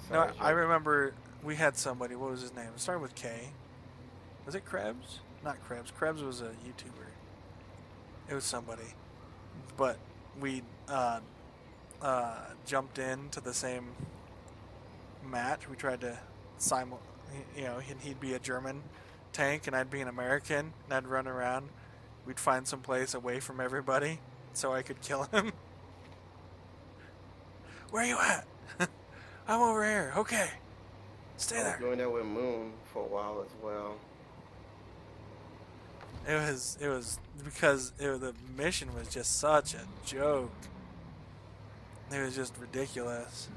Sorry, I Joe. remember we had somebody. What was his name? It started with K. Was it Krebs? Not Krebs. Krebs was a YouTuber. It was somebody. But we jumped into the same match. We tried to he'd be a German tank and I'd be an American and I'd run around. We'd find some place away from everybody so I could kill him. Where are you at? I'm over here. Okay. Stay I was there. doing that with Moon for a while as well. It was because the mission was just such a joke. It was just ridiculous.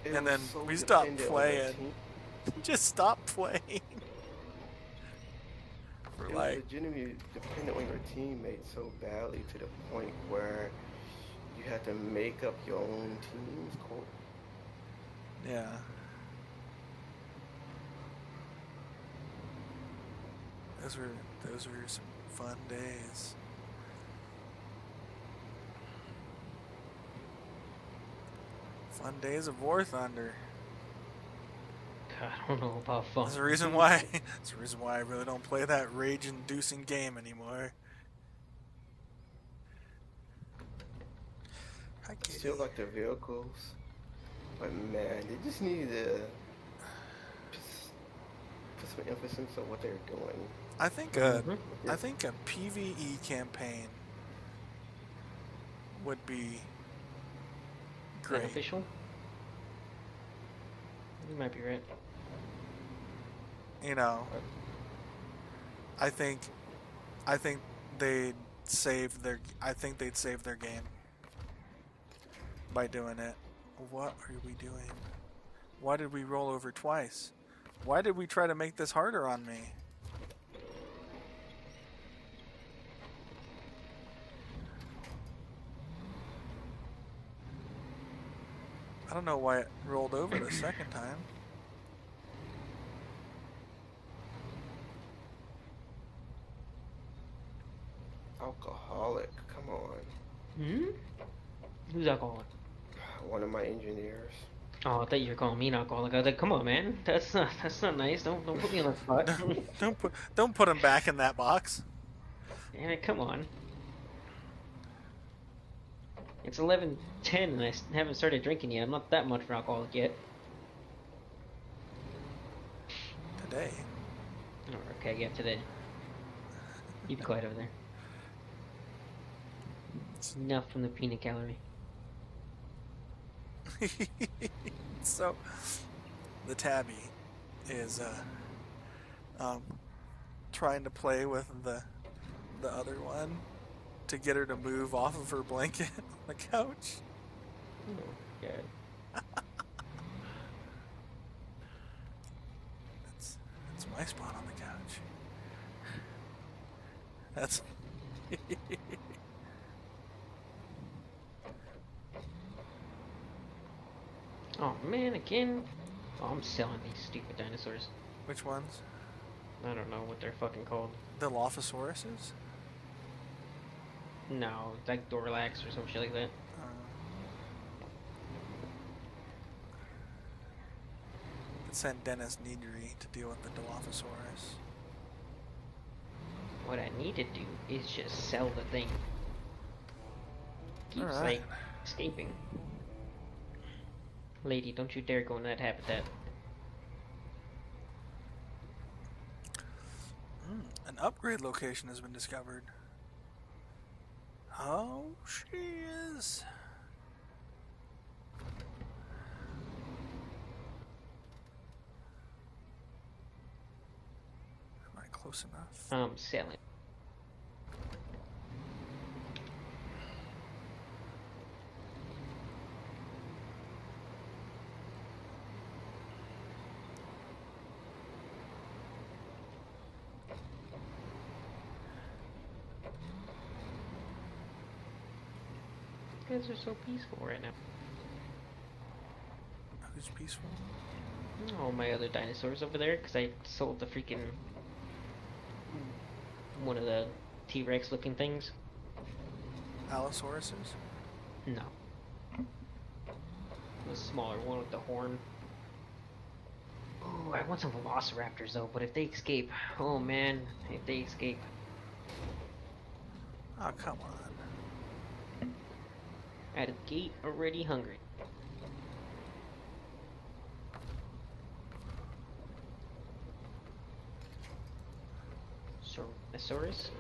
It And was then so we stopped dependent on playing. the team. Just stopped playing. For It was like, legitimately dependent on your teammates so badly to the point where you had to make up your own teams. yeah. Those were some fun days. Fun days of War Thunder. God, I don't know about fun. That's the reason why. That's the reason why I really don't play that rage-inducing game anymore. Hi, I Kitty. still like the vehicles, but man, they just need to put some emphasis on what they're doing. I think I think a PvE campaign would be great. Beneficial? You might be right. You know, I think they'd save their game by doing it. What are we doing? Why did we roll over twice? Why did we try to make this harder on me? I don't know why it rolled over the second time. Alcoholic, come on. Hmm? Who's alcoholic? One of my engineers. Oh, I thought you were calling me an alcoholic. I was like, come on, man. That's not nice. Don't put me on the spot. Don't put him back in that box. Yeah, come on. It's 11:10 and I haven't started drinking yet. I'm not that much of an alcoholic yet. Today. Oh, okay, yeah, today. You be quiet over there. It's enough from the peanut gallery. So, the tabby is trying to play with the other one to get her to move off of her blanket on the couch. Oh, God. That's my spot on the couch. That's Oh, man, again? Oh, I'm selling these stupid dinosaurs. which ones? I don't know what they're fucking called. The Lophosauruses? No, like Dorlax or some shit like that. Could send Dennis Nedry to deal with the Dilophosaurus. What I need to do is just sell the thing. Keeps, Alright. like, escaping. Lady, don't you dare go in that habitat. An upgrade location has been discovered. Oh, she is. Close enough. Selling. You guys are so peaceful right now. Who's peaceful? Oh, my other dinosaurs over there, because I sold the freaking one of the T-Rex looking things. Allosauruses? No. The smaller one with the horn. Oh, I want some velociraptors though, but if they escape, oh man, if they escape. Oh, come on. At a gate, already hungry. Tyrannosaurus?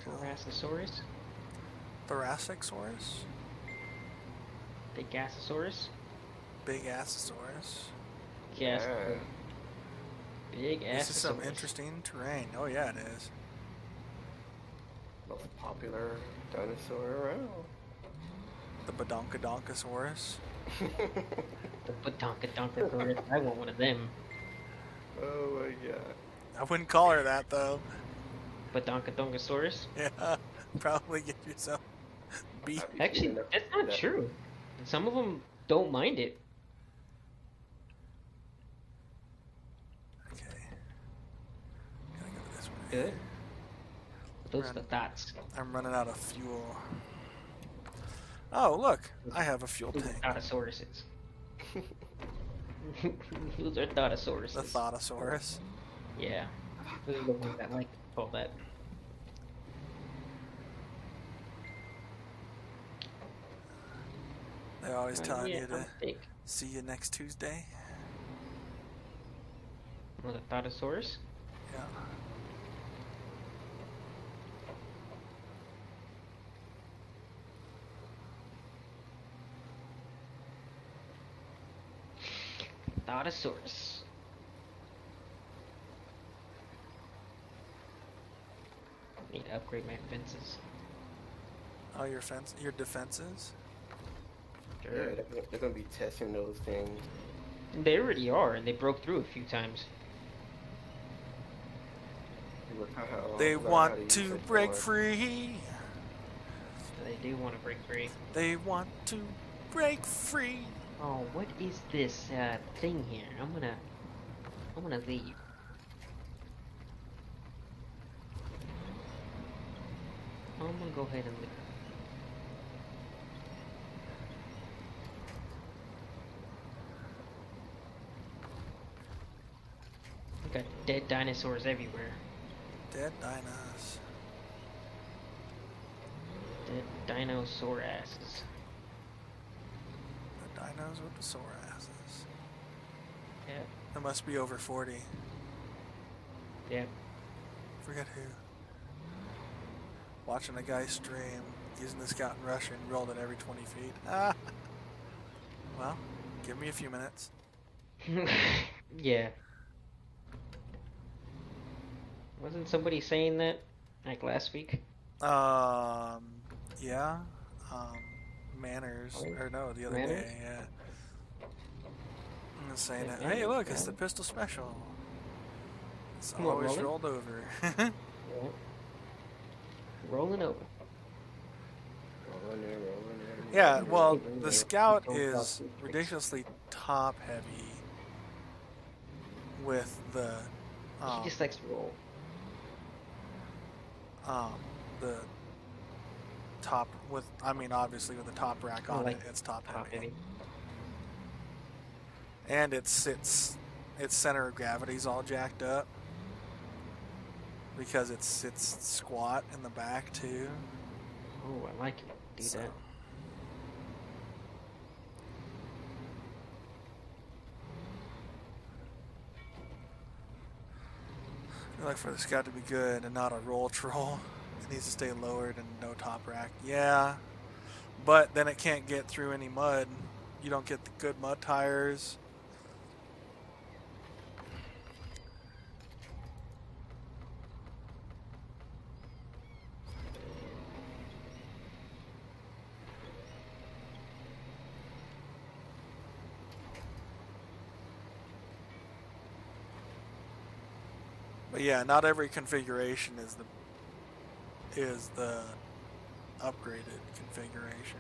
Thoracosaurus? Thoracosaurus? Big Gassosaurus? Big Assosaurus? Yes. Big This is some Assosaurus. interesting terrain. Oh yeah, it is. Most popular dinosaur around. The Badonkadonkasaurus. The Badonkadonkasaurus. I want one of them. Oh my god. I wouldn't call her that though. Badonkadonkasaurus? Yeah, probably get yourself beat. Have you Actually, seen that- that's not that- true. Some of them don't mind it. Okay. Gotta go this way. Good. Those are the thoughts. I'm running out of fuel. Oh, look! I have a fuel Those are tank. Thotasauruses. Those are Thotasauruses. The Thotosaurus. Yeah. Those are the ones that like to call that. They always telling Yeah, you I'm to big. see you next Tuesday. What, a Thotosaurus? Yeah. Thotosaurus. Need to upgrade my fences. Oh, your defenses. Yeah, they're gonna be testing those things. They already are, and they broke through a few times. Look how- They learn how want use to it break more. free. They do want to break free. They want to break free. Oh, what is this thing here? I'm gonna leave. I'm gonna go ahead and leave. Got dead dinosaurs everywhere. Dead dinos. Dead dinosaur asses. The dinos with the sore asses. Yeah. There must be over 40. Yeah. Forget who. Watching a guy stream using the scout and rusher and rolled it every 20 feet. Ah. Well, give me a few minutes. Yeah. Wasn't somebody saying that like last week? Yeah. Manners. Oh, Or no, the other Manners? day, yeah. I'm saying Yeah, that. Hey, look, it's yeah. the pistol special. It's What, always rolling? rolled over. Yeah. Rolling over. Rolling there, rolling there. Yeah, well, Rolling the over. scout Don't is cross the ridiculously top heavy with the He just likes to roll. the top with obviously with the top rack Oh, on like it, it's top Top heavy. heavy. And its center of gravity's all jacked up because it's squat in the back too. Oh, I like it. Do So- that. I like for the scout to be good and not a roll troll. It needs to stay lowered and no top rack. Yeah, but then it can't get through any mud You don't get the good mud tires. But yeah, not every configuration is the upgraded configuration.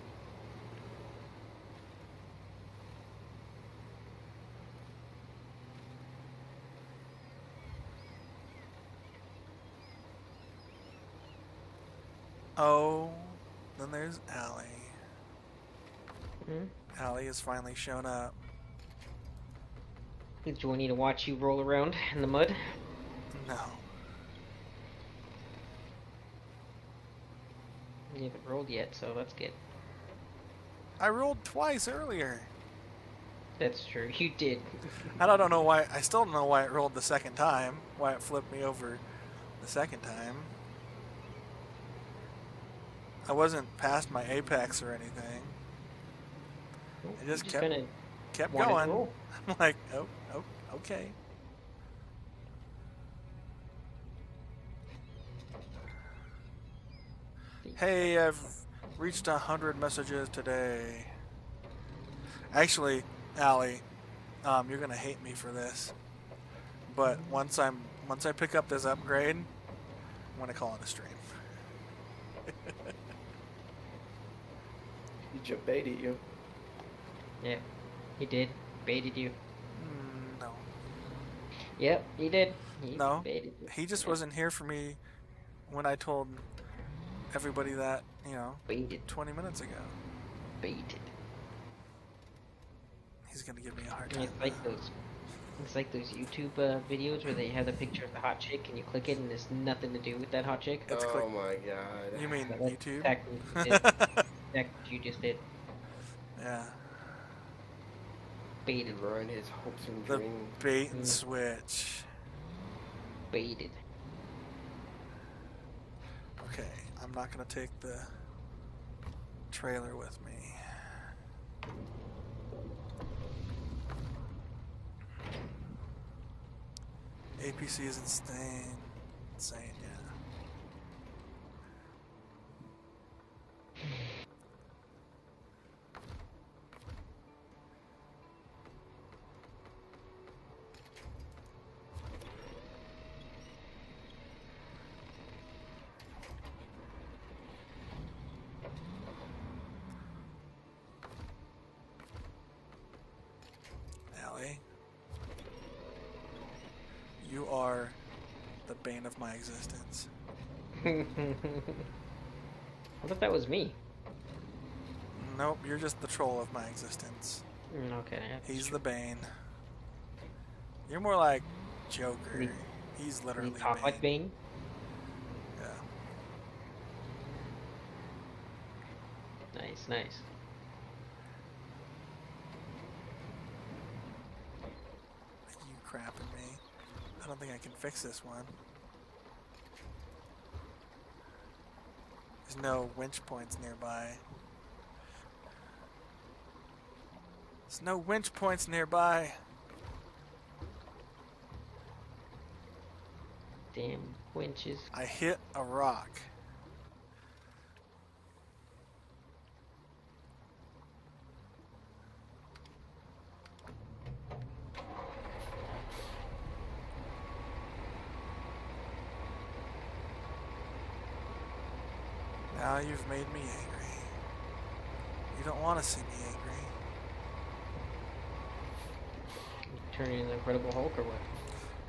Oh, then there's Allie. Allie has finally shown up. Do I need to watch you roll around in the mud? No. You haven't rolled yet, so that's good. I rolled twice earlier. That's true. You did. And I don't know why. I still don't know why it rolled the second time. Why it flipped me over the second time. I wasn't past my apex or anything. It just kept going. I'm like, oh, okay. Hey, I've reached 100 messages today. Actually, Allie, you're gonna hate me for this, but once I pick up this upgrade, I'm gonna call it a stream. He just baited you. Yeah, he did. Baited you. No. Yep, he did. He No. baited you. He just wasn't here for me when I told everybody that, Baited. 20 minutes ago. Baited. He's gonna give me a hard time. It's like those YouTube videos where they have the picture of the hot chick and you click it and there's nothing to do with that hot chick. Oh my god. You mean That's YouTube? exactly what you did. Exactly what you just did. Yeah. Baited. Ruin his hopes and The dreams. bait and switch. Baited. Okay, I'm not gonna take the trailer with me. APC is insane. Yeah. Allie, you are the bane of my existence. I thought that was me. Nope, you're just the troll of my existence. Okay. He's the bane. You're more like Joker. Me- He's You literally talk like Bane? Yeah. Nice. Are you crapping me? I don't think I can fix this one. There's no winch points nearby. There's no winch points nearby. Damn winches. I hit a rock. Now you've made me angry. You don't want to see me angry. Turn into the Incredible Hulk or what?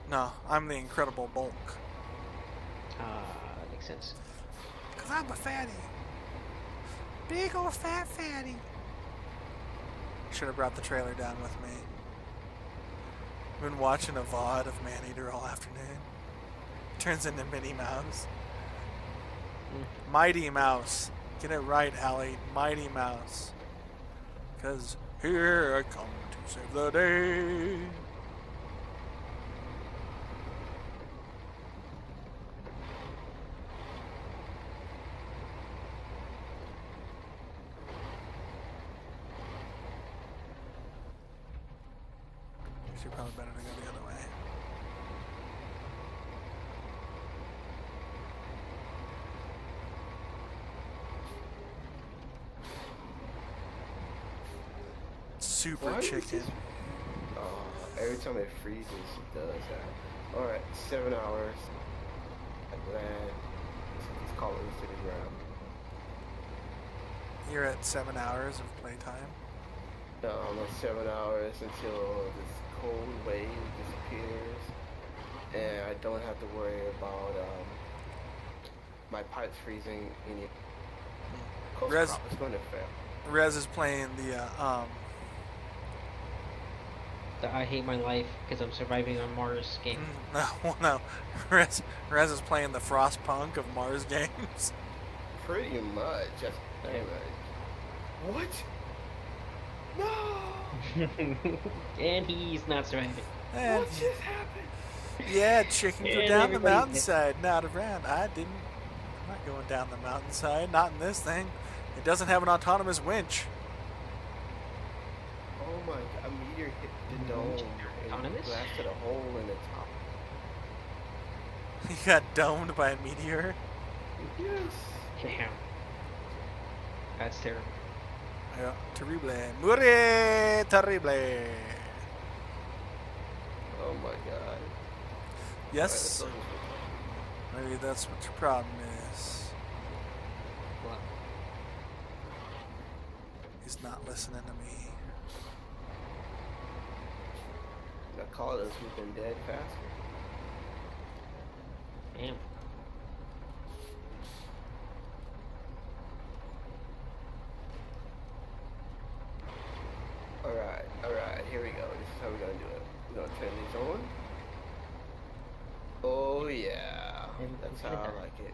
No, I'm the Incredible Bulk. That makes sense. Cause I'm a fatty. Big old fat fatty. Should have brought the trailer down with me. Been watching a VOD of Maneater all afternoon. Turns into Minnie Mouse. Mighty Mouse. Get it right, Allie. Mighty Mouse. Cause here I come to save the day. Actually, probably better to go the other way. Super Why is chicken. this- every time it freezes, it does that. Alright, 7 hours. I land. These colors to the ground. You're at 7 hours of playtime. I'm at 7 hours until this cold wave disappears, and I don't have to worry about my pipes freezing any. Coast Rez- crop is going to fail. Rez is playing The I hate my life because I'm surviving on Mars game. no. Rez is playing the Frostpunk of Mars games. Pretty much. Just what? No! Mm. And he's not surviving. And What just happened? yeah, chickens go And down the everybody's mountainside, not around. I'm not going down the mountainside. Not in this thing. It doesn't have an autonomous winch. Oh my god, a meteor hit the dome and Autonomous? blasted a hole in the top. He got domed by a meteor. Yes. Damn. That's terrible. Terrible. Muy terrible. Oh my god. Yes. Alright, Maybe that's what your problem is. What? He's not listening to me. that call us who've been dead faster. Damn. Alright, here we go. This is how we're gonna do it. We're gonna turn these on. Oh yeah. That's how I like it.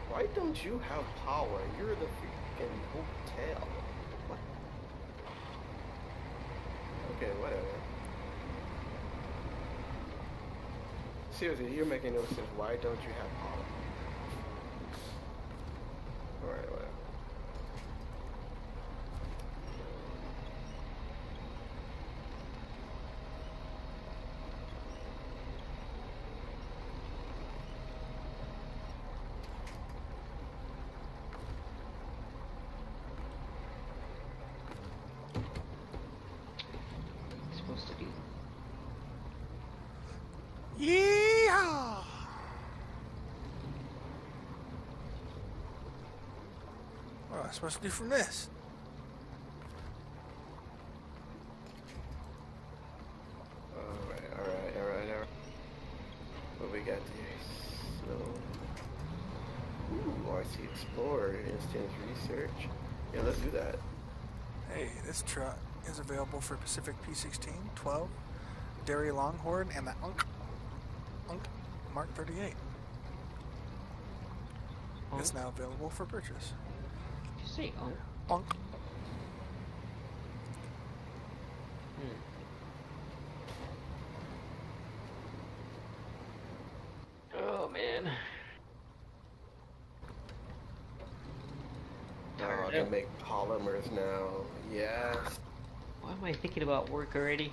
Why don't you have power? You're the freaking hotel. What? Okay, whatever. Seriously, you're making no sense. Why don't you have power? Alright, whatever. Supposed to do. Yeehaw! What am I supposed to do from this? Alright. What we got here? Slow. Ooh, RC Explorer, Instance Research. Yeah, let's do that. Hey, this truck is available for Pacific P16, 12, Dairy Longhorn, and the Unk Mark 38. It's now available for purchase. Did you say Unk. Oh man. Oh, I can make polymers now. Yes. Why am I thinking about work already?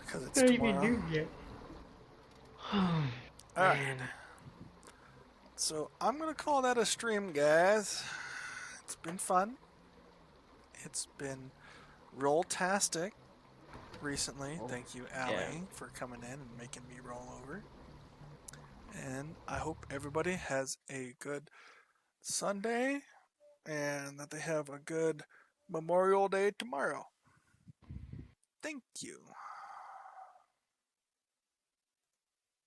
Because it's tomorrow. yet. Alright. So I'm going to call that a stream, guys. It's been fun. It's been roll-tastic recently. Oh, Thank you, Allie, yeah. for coming in and making me roll over. And I hope everybody has a good Sunday and that they have a good Memorial Day tomorrow. Thank you.